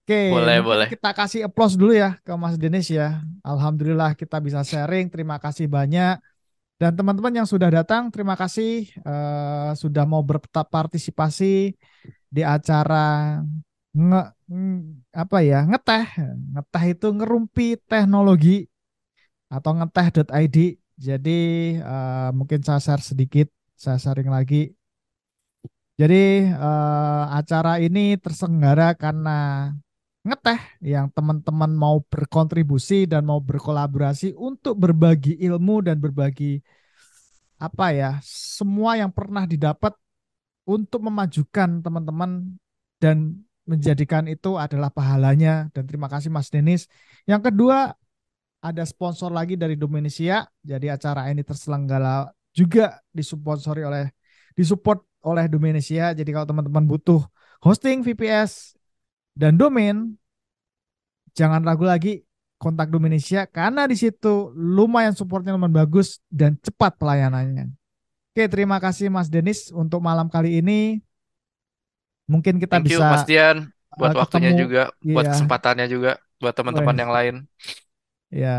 Oke, Boleh, mungkin boleh. kita kasih applause dulu ya ke Mas Denis ya. Alhamdulillah kita bisa sharing. Terima kasih banyak. Dan teman-teman yang sudah datang, terima kasih sudah mau berpartisipasi di acara nge, apa ya ngeteh. Ngeteh itu ngerumpi teknologi atau ngeteh.id. Jadi mungkin saya share sedikit, saya sharing lagi. Jadi acara ini terselenggara karena ngeteh yang teman-teman mau berkontribusi dan mau berkolaborasi untuk berbagi ilmu dan berbagi apa ya semua yang pernah didapat untuk memajukan teman-teman dan menjadikan itu adalah pahalanya dan terima kasih Mas Denis. Yang kedua ada sponsor lagi dari Dominesia. Jadi acara ini terselenggara juga disupport oleh Dominesia. Jadi kalau teman-teman butuh hosting VPS dan domain, jangan ragu lagi kontak Dominesia karena di situ lumayan supportnya lumayan bagus dan cepat pelayanannya. Oke, terima kasih Mas Denis untuk malam kali ini. Mungkin kita Thank you, Mas bisa Dian, buat waktunya ketemu juga, buat ya, kesempatannya juga, buat teman-teman wes, yang lain. ya.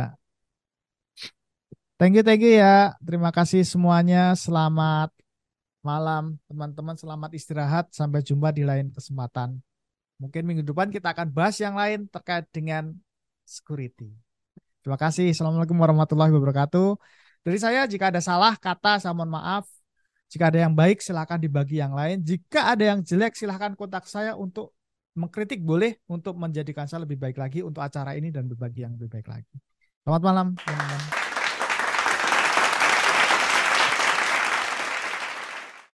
Thank you ya. Terima kasih semuanya. Selamat malam teman-teman. Selamat istirahat. Sampai jumpa di lain kesempatan. Mungkin minggu depan kita akan bahas yang lain terkait dengan security. Terima kasih. Assalamualaikum warahmatullahi wabarakatuh. Dari saya, jika ada salah kata, saya mohon maaf. Jika ada yang baik, silahkan dibagi yang lain. Jika ada yang jelek, silahkan kontak saya untuk mengkritik boleh untuk menjadikan saya lebih baik lagi untuk acara ini dan berbagi yang lebih baik lagi. Selamat malam, teman-teman.